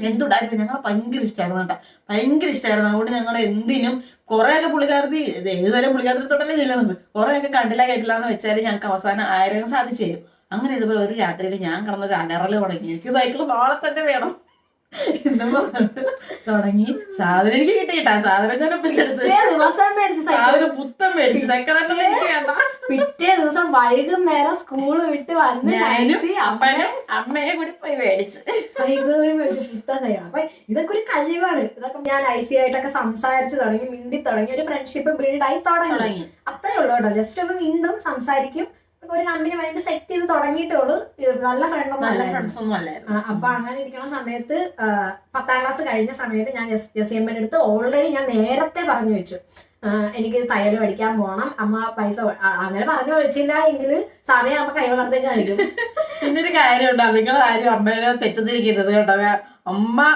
എന്തുണ്ടായിരുന്നു ഞങ്ങളെ ഭയങ്കര ഇഷ്ടമായിരുന്നു കേട്ടോ, ഭയങ്കര ഇഷ്ടമായിരുന്നു. അതുകൊണ്ട് ഞങ്ങൾ എന്തിനും കുറെയൊക്കെ പുള്ളിക്കാരത്തി ഏതുതരം പുള്ളിക്കാരത്തോട്ടല്ലേ ചെല്ലുന്നത്, കുറെയൊക്കെ കണ്ടില്ല കേട്ടില്ല എന്ന് വെച്ചാൽ ഞങ്ങൾക്ക് അവസാനം ആയിരം സാധിച്ചു തരും. അങ്ങനെ ഇതുപോലെ ഒരു രാത്രിയിൽ ഞാൻ കിടന്നൊരു അലറല് തുടങ്ങി, എനിക്ക് സൈക്കിൾ നാളെ തന്നെ വേണം എന്ന് തുടങ്ങി. സാധനം എനിക്ക് കിട്ടിയിട്ടാ, സാധനം ഞാൻ ഒപ്പിച്ചെടുത്ത് സാധനം പുത്തം മേടിച്ചു. സെക്കൻഡ് വേണ്ട. പിറ്റേ ദിവസം വൈകുന്നേരം സ്കൂള് വിട്ട് വന്ന് അമ്മയെ കൂടി പോയി മേടിച്ച് സൈക്കിള് പോയി മേടിച്ച് പുത്തൻ സൈക്കിൾ. അപ്പൊ ഇതൊക്കെ ഒരു കഴിവാണ്. ഇതൊക്കെ ഞാൻ ഐസി ആയിട്ടൊക്കെ സംസാരിച്ചു തുടങ്ങി, മിണ്ടി തുടങ്ങി, ഒരു ഫ്രണ്ട്ഷിപ്പ് ബിൽഡായി തുടങ്ങി. അത്രേ ഉള്ളൂ കേട്ടോ. ജസ്റ്റ് ഒന്ന് മിണ്ടും സംസാരിക്കും. ഒരു കമ്പനി വേണ്ടി സെറ്റ് ചെയ്ത് തുടങ്ങിയിട്ടേ ഉള്ളൂ. നല്ല ഫ്രണ്ട്സൊന്നും അല്ലായിരുന്നു. അപ്പൊ അങ്ങനെ ഇരിക്കുന്ന സമയത്ത് 10ാം ക്ലാസ് കഴിഞ്ഞ സമയത്ത് ഞാൻ ജെസിയമ്മയുടെ അടുത്ത് ഓൾറെഡി ഞാൻ നേരത്തെ പറഞ്ഞു വെച്ചു, എനിക്ക് തയ്യൽ പഠിക്കാൻ പോകണം, അമ്മ പൈസ അങ്ങനെ പറഞ്ഞു വെച്ചില്ല എങ്കിൽ സമയം അമ്മ കൈ വളർത്തേക്ക് കാണിക്കും. പിന്നൊരു കാര്യമുണ്ട്, നിങ്ങളുടെ കാര്യം അമ്മേനെ തെറ്റിദ്ധരിക്കരുത് കേട്ടോ. അമ്മ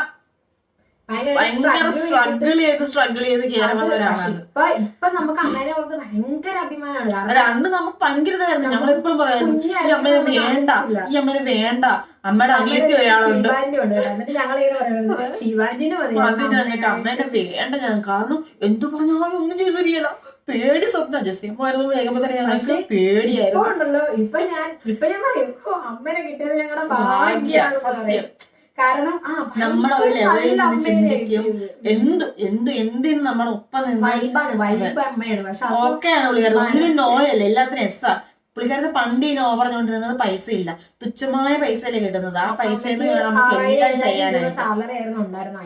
സ്ട്രഗിൾ ചെയ്ത് കയറി വന്നവരാണ്. ഇപ്പൊ നമുക്ക് അമ്മേനെ ഓർത്ത് ഭയങ്കര അഭിമാനമാണ്. അന്ന് നമുക്ക് ഭയങ്കര ഇതായിരുന്നു. ഞങ്ങളെപ്പോഴും പറയായിരുന്നു ഈ അമ്മേനെ വേണ്ട, ഈ അമ്മേനെ വേണ്ട. അമ്മയുടെ അനിയത്തി ഒരാളുണ്ട്, എന്നിട്ട് ഞങ്ങളിങ്ങനെ പറയുന്നത് ശിവാന്റിന് ഞങ്ങൾക്ക് അമ്മേനെ വേണ്ട. ഞാൻ കാരണം എന്തു പറഞ്ഞാലും ഒന്നും ചെയ്തു തരികയില്ല. പേടി സ്വപ്നം ജസ്റ്റിമായിരുന്നു വേഗം തന്നെ പേടിയായിരുന്നു. ഇപ്പൊ ഞാൻ പറയും അമ്മേനെ കിട്ടിയത് ഞങ്ങളുടെ ഭാഗ്യമാണ്. കാരണം നമ്മുടെ ഒരു ലെവലിൽ നിന്ന് ചിന്തിക്കും. എന്തിനും നമ്മുടെ ഒപ്പം നിന്ന് ഓക്കെയാണ് പുള്ളിക്കാരൻ. ഒന്നിനും നോയല്ല, എല്ലാത്തിനും എസ്സാ. പുള്ളിക്കാരത്തെ പണ്ട് ഈ നോ പറഞ്ഞുകൊണ്ടിരുന്നത് പൈസ ഇല്ല, തുച്ഛമായ പൈസയല്ലേ കിട്ടുന്നത്. ആ പൈസ നമുക്ക് എല്ലാം ചെയ്യാനായിട്ട് സാലറി ആയിരുന്നു ഉണ്ടായിരുന്നത്.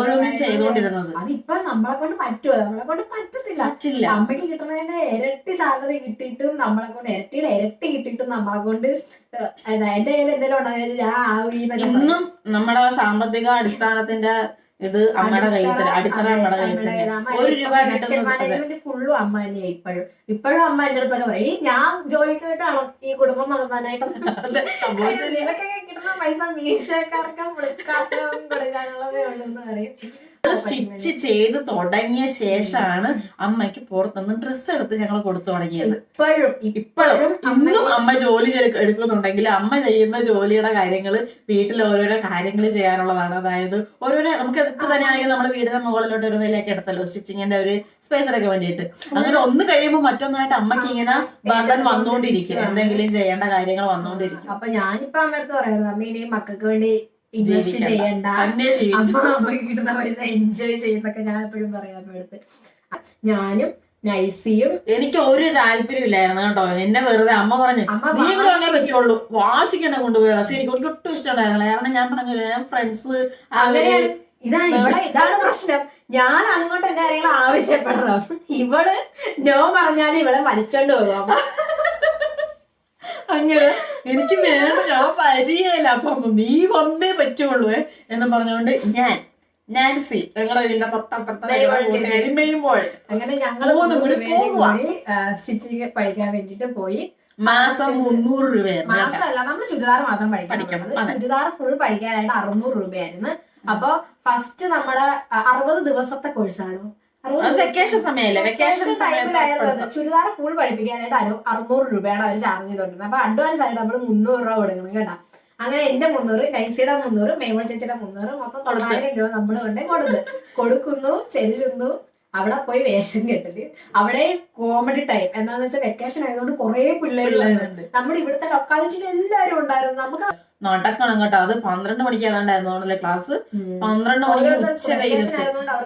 ഓരോന്നും ചെയ്തോണ്ടിരുന്നത്. അതിപ്പോ നമ്മളെ കൊണ്ട് പറ്റുമോ? നമ്മളെ കൊണ്ട് പറ്റത്തില്ല. അമ്മയ്ക്ക് കിട്ടുന്നതിന്റെ ഇരട്ടി സാലറി കിട്ടിയിട്ടും നമ്മളെ കൊണ്ട് ഇരട്ടി കിട്ടിയിട്ടും നമ്മളെ കൊണ്ട് എന്റെ കയ്യിൽ എന്തെങ്കിലും ഉണ്ടെന്ന് വെച്ചാൽ ഇന്നും നമ്മുടെ സാമ്പത്തിക അടിസ്ഥാനത്തിന്റെ ഇത് അമ്മയുടെ കയ്യിൽ തന്നെ, അടിത്തറ അമ്മയുടെ കയ്യിൽ തന്നെ. 1 രൂപ മാനേജ്മെന്റ് ഫുള്ളും അമ്മ തന്നെയാ. ഇപ്പോഴും അമ്മ എന്റെ അടുത്തൊക്കെ പറയും, ഞാൻ ജോലിക്ക് വേണ്ടിയാണോ ഈ കുടുംബം നടത്താനായിട്ട് നിനക്കൊക്കെ കിട്ടുന്ന പൈസ മീശക്കാർക്കും പുള്ളിക്കാർക്കും കൊടുക്കാനുള്ളതേ ഉള്ളൂ എന്ന് പറയും. സ്റ്റിച്ച് ചെയ്ത് തുടങ്ങിയ ശേഷമാണ് അമ്മയ്ക്ക് പുറത്തുനിന്ന് ഡ്രസ്സ് എടുത്ത് ഞങ്ങൾ കൊടുത്തു തുടങ്ങിയത്. ഇപ്പോഴും ഇന്നും അമ്മ ജോലി എടുക്കുന്നുണ്ടെങ്കിൽ അമ്മ ചെയ്യുന്ന ജോലിയുടെ കാര്യങ്ങൾ വീട്ടിൽ ഓരോരോ കാര്യങ്ങൾ ചെയ്യാനുള്ളതാണ്. അതായത് ഓരോരോ നമുക്ക് ഇപ്പൊ തന്നെയാണെങ്കിൽ നമ്മുടെ വീടിന്റെ മുകളിലോട്ട് ഒരു നിലയൊക്കെ എടുത്തല്ലോ സ്റ്റിച്ചിങ്ങിന്റെ ഒരു സ്പേസറൊക്കെ വേണ്ടിയിട്ട്. അങ്ങനെ ഒന്ന് കഴിയുമ്പോൾ മറ്റൊന്നായിട്ട് അമ്മയ്ക്ക് ഇങ്ങനെ ബർഡൻ വന്നുകൊണ്ടിരിക്കും, എന്തെങ്കിലും ചെയ്യേണ്ട കാര്യങ്ങൾ വന്നുകൊണ്ടിരിക്കും. അപ്പൊ ഞാനിപ്പോ അമ്മയടുത്ത് പറയായിരുന്നു, അമ്മ ഇനിയും മക്കൾക്ക് വേണ്ടി ഇൻവെസ്റ്റ് ചെയ്യണ്ട, അമ്മക്ക് കിട്ടുന്ന പൈസ എൻജോയ് ചെയ്യുന്നൊക്കെ ഞാൻ എപ്പോഴും പറയാം അമ്മയടുത്ത്. ഞാനും നൈസിയും എനിക്ക് ഒരു താല്പര്യം ഇല്ലായിരുന്നു കേട്ടോ. എന്നെ വെറുതെ അമ്മ പറഞ്ഞു നീ കൂടെ അങ്ങനെ പറ്റുള്ളൂ, വാശിക്കെന്നെ കൊണ്ടുപോയത്. പക്ഷെ എനിക്ക് ഒട്ടും ഇഷ്ടമുണ്ടായിരുന്നില്ല. കാരണം ഞാൻ പറഞ്ഞില്ല, ഞാൻ ഫ്രണ്ട്സ് അങ്ങനെയാണ്. ഇതാണ് പ്രശ്നം. ഞാൻ അങ്ങോട്ട് എന്റെ കാര്യങ്ങൾ ആവശ്യപ്പെടണം, ഇവള് നോ പറഞ്ഞാൽ ഇവളെ വലിച്ചോണ്ട് പോകാം. അങ്ങനെ എനിക്ക് വേണം, ഞാൻ പരിയല്ല, അപ്പം നീ വന്നേ പറ്റുള്ളൂ എന്ന് പറഞ്ഞുകൊണ്ട് നാൻസി ഞങ്ങളുടെ വീടിന്റെ തൊട്ടപ്പുറത്തെ അങ്ങനെ ഞങ്ങൾ സ്റ്റിച്ചിങ് പഠിക്കാൻ വേണ്ടിട്ട് പോയി. മാസം 300 രൂപയായിരുന്നു. മാസമല്ല, നമ്മൾ ചുരിദാർ മാത്രം പഠിക്കണം. ചുരിദാർ ഫുൾ പഠിക്കാനായിട്ട് 600 രൂപയായിരുന്നു. അപ്പൊ ഫസ്റ്റ് നമ്മുടെ 60 ദിവസത്തെ കോഴ്സാണ്. വെക്കേഷൻ സമയമല്ലേ, വെക്കേഷൻ ടൈമിലായിരുന്നു. ചുരിദാർ ഫുൾ പഠിപ്പിക്കാനായിട്ട് 600 രൂപയാണ് അവർ ചാർജ് ചെയ്തോണ്ടിരുന്നത്. അപ്പൊ അഡ്വാൻസ് ആയിട്ട് നമ്മൾ 300 രൂപ കൊടുക്കണം കേട്ടോ. അങ്ങനെ എന്റെ 300, നൈസിയുടെ 300, മേമോൾ ചേച്ചിയുടെ 300, മൊത്തം 900 രൂപ നമ്മൾ കൊണ്ടേ കൊടുക്കുന്നു. ചെല്ലുന്നു, അവിടെ പോയി വേഷം കെട്ടല്, അവിടെ കോമഡി ടൈം. എന്താന്ന് വെച്ചാൽ വെക്കേഷൻ ആയതുകൊണ്ട് കുറെ പിള്ളേരുണ്ട്. നമ്മുടെ ഇവിടുത്തെ ലൊക്കാലിറ്റിയിൽ എല്ലാവരും ഉണ്ടായിരുന്നു. നമുക്ക് നടക്കണം കേട്ടോ. അത് 12 മണിക്ക് ഏതാണ്ടായിരുന്നു ക്ലാസ്. 12 മണിക്ക്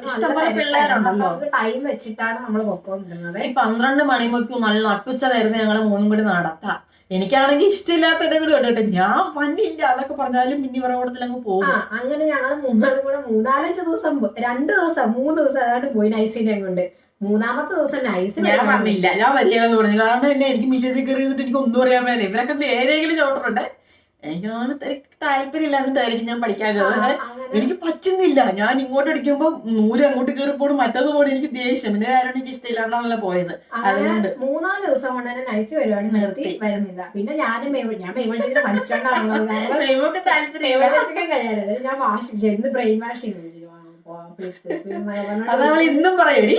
ഇഷ്ടംപോലെ പിള്ളേരുണ്ടല്ലോ. ടൈം വെച്ചിട്ടാണ് നമ്മൾ പൊക്കോണ്ടിരുന്നത്. ഈ 12 മണി മുതൽ നല്ല നട്ടുച്ച വരുന്ന ഞങ്ങള് മൂന്നും കൂടി നടത്താം. എനിക്കാണെങ്കിൽ ഇഷ്ടമില്ലാത്ത എന്നെ കൂടി കേട്ടോ, ഞാൻ വന്നില്ല അതൊക്കെ പറഞ്ഞാലും പിന്നെ ഇവരുടെ കൂടത്തിലങ്ങ് പോകും. അങ്ങനെ ഞങ്ങള് മൂന്നാളും കൂടെ 3-4 ദിവസം 2 ദിവസം 3 ദിവസം അതാണ്ട് പോയി നൈസിനെ കൊണ്ട്. 3-ാമത്തെ ദിവസം നൈസിന് ഞാൻ വന്നില്ല, ഞാൻ വരികയെന്ന് പറഞ്ഞു. കാരണം എന്നെ എനിക്ക് മിഷത്തിൽ കയറി ചെയ്തിട്ട് എനിക്ക് ഒന്നും അറിയാൻ മേലെ. ഇവരൊക്കെ നേരെങ്കിലും ചോട്ടുണ്ടേ. എനിക്ക് താല്പര്യം ഇല്ലാന്നിട്ടായിരിക്കും ഞാൻ പഠിക്കാത്തത്. എനിക്ക് പറ്റുന്നില്ല. ഞാൻ ഇങ്ങോട്ട് അടിക്കുമ്പോ നൂല് അങ്ങോട്ട് കയറി പോടും, മറ്റത് പോലും എനിക്ക് ദേഷ്യം. പിന്നെ ആരും എനിക്ക് ഇഷ്ടമില്ലാണ്ടാണല്ലോ പോയത്. അതുകൊണ്ട് 3-4 ദിവസം കൊണ്ട് തന്നെ നൈസ് പരിപാടി നിർത്തി വരുന്നില്ല. പിന്നെ ഞാൻ മേമോച്ചിനെ പഠിച്ചോണ്ടാണുള്ളത്. കഴിയാതെ ഞാൻ വാഷ് എന്ത് ബ്രെയിൻ വാഷിങ് അതവൾ ഇന്നും പറയടി,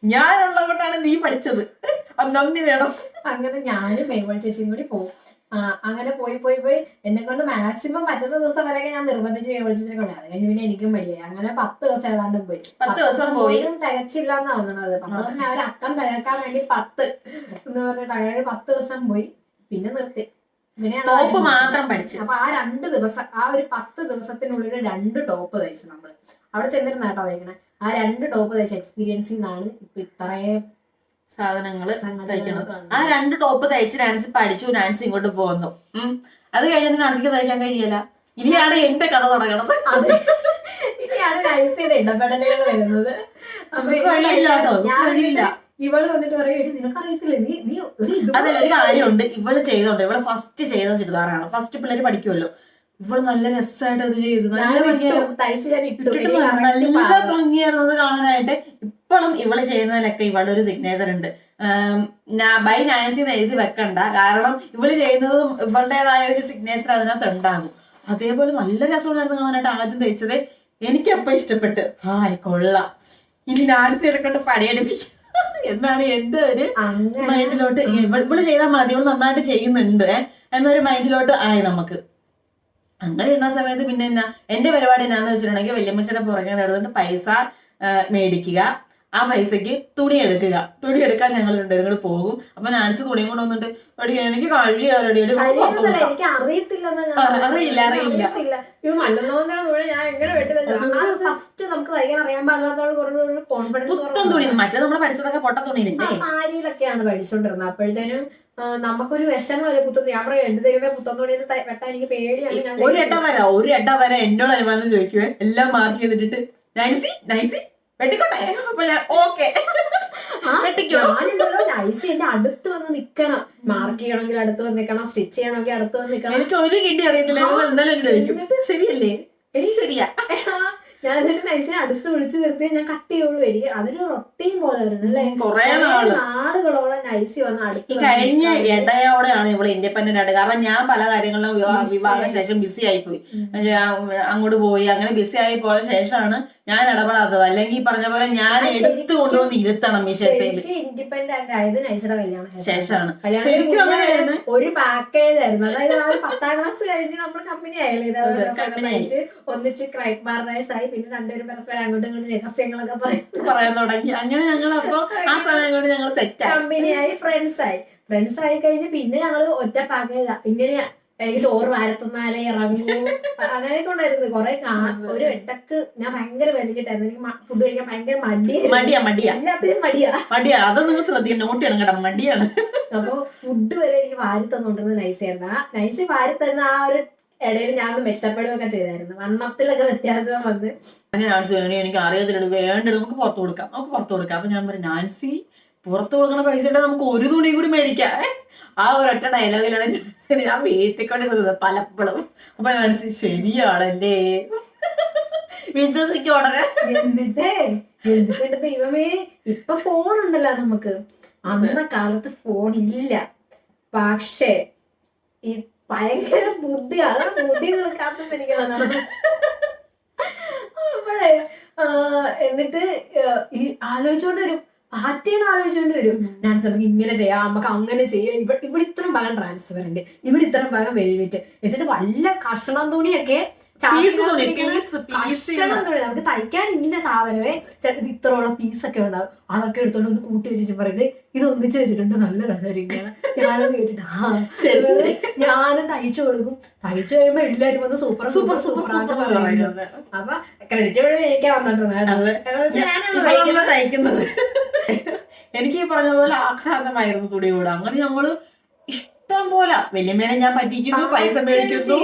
ഞാനുള്ളതുകൊണ്ടാണ് നീ പഠിച്ചത്, നന്ദി വേണം. അങ്ങനെ ഞാനും മേമോൾ ചേച്ചിയും കൂടി പോകും. അങ്ങനെ പോയി എന്നെ കൊണ്ട് മാക്സിമം പറ്റുന്ന ദിവസം വരെയൊക്കെ ഞാൻ നിർബന്ധിച്ച് വിളിച്ചിട്ട് കൊണ്ട്. അത് കഴിഞ്ഞ് പിന്നെ എനിക്കും മടിയായി. അങ്ങനെ 10 ദിവസം ഏതാണ്ടും പോയി. 10 ദിവസം പോയി തികച്ചില്ല എന്നാ തോന്നുന്നത്. 10 ദിവസം ഞാൻ ഒരു അക്കം തികക്കാൻ വേണ്ടി 10 എന്ന് പറഞ്ഞിട്ട് അങ്ങനെ 10 ദിവസം പോയി. പിന്നെ നിർത്തി. ടോപ്പ് മാത്രം പഠിച്ചു. അപ്പൊ ആ 2 ദിവസം, ആ ഒരു 10 ദിവസത്തിനുള്ളിൽ 2 ടോപ്പ് തയ്ച്ചു നമ്മള്. അവിടെ ചെന്നിരുന്ന കേട്ടോ തയ്ക്കണേ. ആ 2 ടോപ്പ് തയ്ച്ച എക്സ്പീരിയൻസിൽ നിന്നാണ് ഇപ്പൊ ഇത്രയും സാധനങ്ങള് തയ്ക്കണം. ആ 2 ടോപ്പ് തയ്ച്ച് നാൻസി പഠിച്ചു. നാൻസി ഇങ്ങോട്ട് പോകുന്നു. അത് കഴിഞ്ഞിട്ട് നാൻസിക്ക് തയ്ക്കാൻ കഴിയില്ല. ഇനിയാണ് എന്റെ കഥ തുടങ്ങണത്. ഇനിയാണ് നൈസിയുടെ ഇടപെടലുകൾ വരുന്നത്. കഴിയില്ല. ഇവള് വന്നിട്ട് പറയും, നിനക്കറിയത്തില്ലേ നീ അതല്ല, ഒരു കാര്യമുണ്ട്. ഇവള് ചെയ്തോണ്ട്, ഇവള് ഫസ്റ്റ് ചെയ്ത ചുരിദാറാണ്. ഫസ്റ്റ് പിള്ളേര് പഠിക്കുമല്ലോ. ഇവള് നല്ല രസമായിട്ട് അത് ചെയ്തു. നല്ല ഭംഗിയായിരുന്നു അത് കാണാനായിട്ട്. ഇപ്പോഴും ഇവള് ചെയ്യുന്നതിലൊക്കെ ഇവളുടെ ഒരു സിഗ്നേച്ചർ ഉണ്ട്. ബൈ നാൻസി എന്ന് എഴുതി വെക്കണ്ട. കാരണം ഇവള് ചെയ്യുന്നതും ഇവളുടേതായ ഒരു സിഗ്നേച്ചർ അതിനകത്ത് ഉണ്ടാകും. അതേപോലെ നല്ല രസമുണ്ടായിരുന്നു കാണാനായിട്ട്. ആദ്യം തയ്ച്ചത് എനിക്കപ്പം ഇഷ്ടപ്പെട്ട്. ഹായ് കൊള്ളാം, ഇനി നാൻസി എടുക്കൊണ്ട് പണിയെടുപ്പിക്കും എന്നാണ് എന്റെ ഒരു മൈൻഡിലോട്ട്. ഇവള് ചെയ്താൽ മതി, ഇവള് നന്നായിട്ട് ചെയ്യുന്നുണ്ട് എന്നൊരു മൈൻഡിലോട്ട് ആയി നമുക്ക്. അങ്ങനെ ഇരുന്ന സമയത്ത് പിന്നെ എന്നാ എന്റെ പരിപാടി എന്നാന്ന് വെച്ചിട്ടുണ്ടെങ്കിൽ വല്യമ്മച്ചയുടെ പുറകെ നടന്നിട്ട് പൈസ മേടിക്കുക, ആ പൈസക്ക് തുണി എടുക്കാൻ ഞങ്ങൾ രണ്ടുപേരും കൂടെ പോകും. അപ്പൊ നാൻസി തുണിയും കൊണ്ട് വന്നിട്ട് എനിക്ക് എനിക്ക് അറിയില്ല. ഫസ്റ്റ് നമുക്ക് തയ്ക്കാൻ അറിയാൻ പാടില്ലാത്തവർക്ക് പുത്തൻ തുണി, മറ്റേ നമ്മള് പഠിച്ചതൊക്കെ പൊട്ട തുണിയില്ലേ, സാരിയിലൊക്കെയാണ് പഠിച്ചോണ്ടിരുന്നത്. അപ്പോഴത്തേനും നമുക്കൊരു വിഷമല്ലേ പുത്തൻ. ഞാൻ പറയാം, എന്റെ ദൈവമേ പുത്തൻ തുണിയിൽ വെട്ടാൻ എനിക്ക് പേടിയാണ്. ഒരു എട്ട വരെ എന്നോട് അനുമാനം ചോദിക്കുവേ, എല്ലാം മാർക്ക് ചെയ്തിട്ട് നൈസി വെട്ടിക്കോട്ടെ. അപ്പൊ ഞാൻ ഓക്കെ ഞാനുണ്ടല്ലോ നൈസി എന്റെ അടുത്ത് വന്ന് നിക്കണം. മാർക്ക് ചെയ്യണമെങ്കിൽ അടുത്ത് വന്ന് നിക്കണം, സ്റ്റിച്ച് ചെയ്യണമെങ്കിൽ അടുത്ത് വന്ന് നിക്കണം. എനിക്ക് ഒരു കിണ്ടി അറിയത്തില്ല. എന്തായാലും ശരിയല്ലേ, ശരിയാ. ഞാൻ എന്നിട്ട് നൈസിനെ അടുത്ത് വിളിച്ചു നിർത്തി ഞാൻ കട്ട് ചെയ്യുള്ളൂ. എനിക്ക് അതൊരു റൊട്ടീൻ പോലെ വരുന്നു അല്ലേ. കുറെ നാടുകളോളം നൈസി വന്ന് അടുത്ത്. കഴിഞ്ഞ ഇടയോടെയാണ് ഇവള് ഇൻഡിപെൻഡന്റ് ആയിട്ട്. കാരണം ഞാൻ പല കാര്യങ്ങളിലും വിവാഹ ശേഷം ബിസി ആയിപ്പോയി, അങ്ങോട്ട് പോയി. അങ്ങനെ ബിസി ആയി പോയ ശേഷമാണ് ഞാൻ ഇടപെടാത്തത്. അല്ലെങ്കിൽ ഈ പറഞ്ഞ പോലെ ഞാൻ എടുത്തു കൊണ്ടുവന്ന് ഇരുത്തണം ഈ ഷെപ്പയിൽ. ഇൻഡിപെൻഡന്റ് ആയത് നൈസിയുടെ കല്യാണം ശേഷമാണ്. ഒരു പാക്കേജ് ആയിരുന്നു. അതായത് 10ാം ക്ലാസ് കഴിഞ്ഞ് നമ്മൾ കമ്പനി ആയാലും ഒന്നിച്ച് ക്രൈം പാർട്ണേഴ്സ് ആയി. പിന്നെ രണ്ടുപേരും പരസ്പരം അങ്ങോട്ടും ഇങ്ങോട്ടും രഹസ്യങ്ങളൊക്കെ പറയാൻ തുടങ്ങി. അങ്ങനെ ഞങ്ങൾ അപ്പൊ ആ സമയം കൊണ്ട് ഞങ്ങൾ സെറ്റ് കമ്പനിയായി, ഫ്രണ്ട്സ് ആയി കഴിഞ്ഞ് പിന്നെ ഞങ്ങള് ഒറ്റ പാക്കേജാ. ഇങ്ങനെയാ, എനിക്ക് ചോറ് വാരത്തുന്നാലേ ഇറങ്ങൂ അങ്ങനെയൊക്കെ ഉണ്ടായിരുന്നു. കൊറേ ഒരു ഇടക്ക് ഞാൻ ഭയങ്കര വേദിച്ചിട്ടായിരുന്നു. എനിക്ക് ഫുഡ് കഴിക്കാൻ ഭയങ്കര മടിയാ. എല്ലാത്തിനും മടിയാ. അത് നിങ്ങൾ ശ്രദ്ധിക്കണം, നോട്ട് ചെയ്യണം കേട്ടോ, മടിയാണ്. അപ്പൊ ഫുഡ് വരെ എനിക്ക് വാരി തന്നോണ്ടിരുന്നത് നൈസായിരുന്നു. ആ നൈസി വാരി തരുന്ന ആ ഒരു ഇടയിൽ ഞാൻ മെച്ചപ്പെടുകയൊക്കെ ചെയ്തായിരുന്നു. വണ്ണത്തിലൊക്കെ വ്യത്യാസം വന്ന് എനിക്ക് അറിയത്തില്ല, വേണ്ടത് നമുക്ക് പുറത്തു കൊടുക്കാം. അപ്പൊ ഞാൻ പറഞ്ഞു, നാൻസി പുറത്തു കൊടുക്കണ പൈസ ഉണ്ടെങ്കിൽ നമുക്ക് ഒരു തുണി കൂടി മേടിക്കാം. ആ ഒരൊറ്റ ഡയലോഗിലാണ് ഞാൻ വീട്ടിക്കൊണ്ടിരുന്നത് പലപ്പോഴും. അപ്പൊ നാൻസി ശരിയാണല്ലേ വിശ്വസിക്കോടനെ. എന്നിട്ട് ദൈവമേ, ഇപ്പൊ ഫോൺ ഉണ്ടല്ലോ നമുക്ക്. അന്ന കാലത്ത് ഫോൺ ഇല്ല. പക്ഷേ ഈ ഭയങ്കര ബുദ്ധി, അതാണ് ബുദ്ധികൾ കാത്തുപിടിക്കണം. അപ്പോഴേ എന്നിട്ട് ഈ ആലോചിച്ചോണ്ട് വരും, പാറ്റേൺ ആലോചിച്ചോണ്ട് വരും. ഡാൻസ് നമുക്ക് ഇങ്ങനെ ചെയ്യാം, നമുക്ക് അങ്ങനെ ചെയ്യാം. ഇവിടെ ഇത്രയും ഭാഗം ട്രാൻസ്പെറന്റ്, ഇവിടെ ഇത്രയും ഭാഗം വെൽവെറ്റ്. എന്നിട്ട് വല്ല കഷണം തുണിയൊക്കെ കഷണം തുണി നമുക്ക് തയ്ക്കാനില്ല സാധനമേ, ഇത്രയുള്ള പീസൊക്കെ ഉണ്ടാവും. അതൊക്കെ എടുത്തോണ്ട് ഒന്ന് കൂട്ടി വെച്ച് പറയുന്നത് ഇത് ഒന്നിച്ച് വെച്ചിട്ടുണ്ട് നല്ല രസമായിരിക്കും. ഞാനത് കേട്ടിട്ട് ഞാനും തയ്ച്ചു കൊടുക്കും. തയ്ച്ചു കഴിയുമ്പോ എല്ലാരും വന്ന് സൂപ്പർ സൂപ്പർ സൂപ്പർ പറയുന്നത്. അപ്പൊ ക്രെഡിറ്റ് എനിക്കാ വന്നിട്ടുണ്ട് തയ്ക്കുന്നത്. എനിക്ക് ഈ പറഞ്ഞ പോലെ ആഘാതമായിരുന്നു തുണിയോട്. അങ്ങനെ ഞങ്ങള് ഇഷ്ടം പോലെ വല്യമ്മേനെ ഞാൻ പറ്റിക്കുന്നു, പൈസ മേടിക്കുന്നു.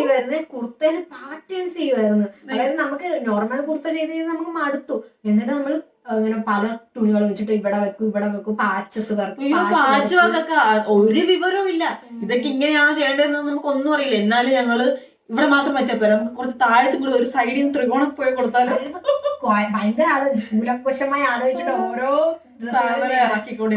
കുർത്തയില് പാറ്റേൺസ് ചെയ്യുമായിരുന്നു. അതായത് നമുക്ക് നോർമൽ കുർത്ത ചെയ്ത് നമുക്ക് മടുത്തു. എന്നിട്ട് നമ്മള് അങ്ങനെ പല തുണികൾ വെച്ചിട്ട് ഇവിടെ വെക്കും പാച്ചസ് വർക്ക്. പാച്ച് വർക്കൊക്കെ ഒരു വിവരവും ഇല്ല. ഇതൊക്കെ ഇങ്ങനെയാണോ ചെയ്യേണ്ടതെന്ന് നമുക്ക് ഒന്നും അറിയില്ല. എന്നാലും ഞങ്ങള് ഇവിടെ മാത്രം വെച്ചപ്പോ നമുക്ക് കുറച്ച് താഴത്തും കൂടി ഒരു സൈഡിൽ നിന്ന് ത്രികോണം പോയി കൊടുത്താലും ഭയങ്കര കൂലക്കുശമായി ആലോചിച്ചിട്ട് ഓരോ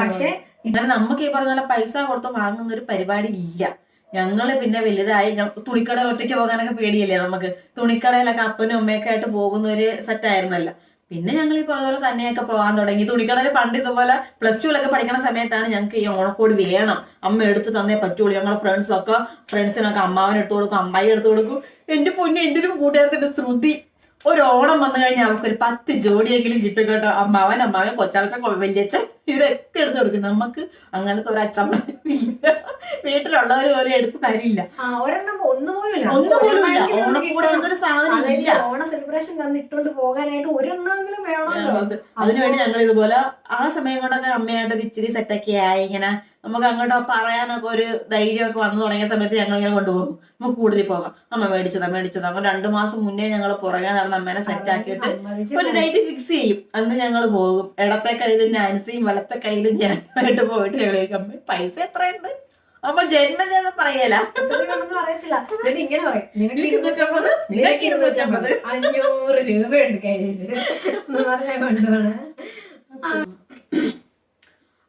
പക്ഷെ ഇങ്ങനെ നമുക്ക് ഈ പറഞ്ഞ പോലെ പൈസ കൊടുത്ത് വാങ്ങുന്ന ഒരു പരിപാടി ഇല്ല. ഞങ്ങള് പിന്നെ വലുതായി തുണിക്കടയിൽ ഒറ്റയ്ക്ക് പോകാനൊക്കെ പേടിയല്ലേ നമുക്ക്. തുണിക്കടയിലൊക്കെ അപ്പനും അമ്മയൊക്കെ ആയിട്ട് പോകുന്ന ഒരു സെറ്റ് ആയിരുന്നല്ലോ. പിന്നെ ഞങ്ങൾ ഈ പറഞ്ഞ പോലെ തന്നെയൊക്കെ പോകാൻ തുടങ്ങി. തുണിക്കടയിൽ പണ്ട് ഇതുപോലെ +2 പഠിക്കുന്ന സമയത്താണ് ഞങ്ങൾക്ക് ഈ ഓണക്കോട് വേണം, അമ്മ എടുത്ത് തന്നേ പറ്റുള്ളൂ. ഞങ്ങളുടെ ഫ്രണ്ട്സിനൊക്കെ അമ്മാവൻ എടുത്തു കൊടുക്കും, അമ്മായി എടുത്തു കൊടുക്കും. എന്റെ പൊന്നെ, എന്റെ ഒരു കൂട്ടുകാരത്തിന്റെ ശ്രുതി ഒരു ഓണം വന്നു കഴിഞ്ഞാൽ അവർക്കൊരു 10 ജോഡിയെങ്കിലും കിട്ടും കേട്ടോ. അമ്മാവൻ കൊച്ചാച്ച വല്യച്ഛൻ ഇവരൊക്കെ എടുത്ത് കൊടുക്കും. നമുക്ക് അങ്ങനത്തെ ഒരു അച്ഛൻ വീട്ടിലുള്ളവർ പോലും എടുത്ത് തരില്ല. ഓണ സെലിബ്രേഷൻ തന്നിട്ടുണ്ട് പോകാനായിട്ട് ഒരെണ്ണമെങ്കിലും വേണമല്ലോ. അതിനുവേണ്ടി ഞങ്ങൾ ഇതുപോലെ ആ സമയം കൊണ്ടൊക്കെ അമ്മയായിട്ട് ഒരു ഇച്ചിരി സെറ്റൊക്കെ ആയി. ഇങ്ങനെ നമുക്ക് അങ്ങോട്ട് പറയാനൊക്കെ ഒരു ധൈര്യമൊക്കെ വന്നു തുടങ്ങിയ സമയത്ത് ഞങ്ങൾ ഇങ്ങനെ കൊണ്ടുപോകും. നമുക്ക് കൂടുതൽ പോകാം, അമ്മ മേടിച്ചതാ. അങ്ങനെ 2 മാസം മുന്നേ ഞങ്ങൾ പുറകെ നടന്ന് അമ്മേനെ സെറ്റ് ആക്കിയിട്ട് ഒരു ഡേറ്റ് ഫിക്സ് ചെയ്യും. അന്ന് ഞങ്ങൾ പോകും. ഇടത്തെ കയ്യിലും നാൻസിയും വലത്തെ കയ്യിലും ഞാനായിട്ട് പോയിട്ട് ഞങ്ങൾ അമ്മ പൈസ എത്രയുണ്ട് അപ്പൊ ജന്മജന്മ പറയല അറിയത്തില്ല. ഇങ്ങനെ പറയും 500 രൂപയുണ്ട് കയ്യില് പറഞ്ഞാൽ കൊണ്ടുപോണേ.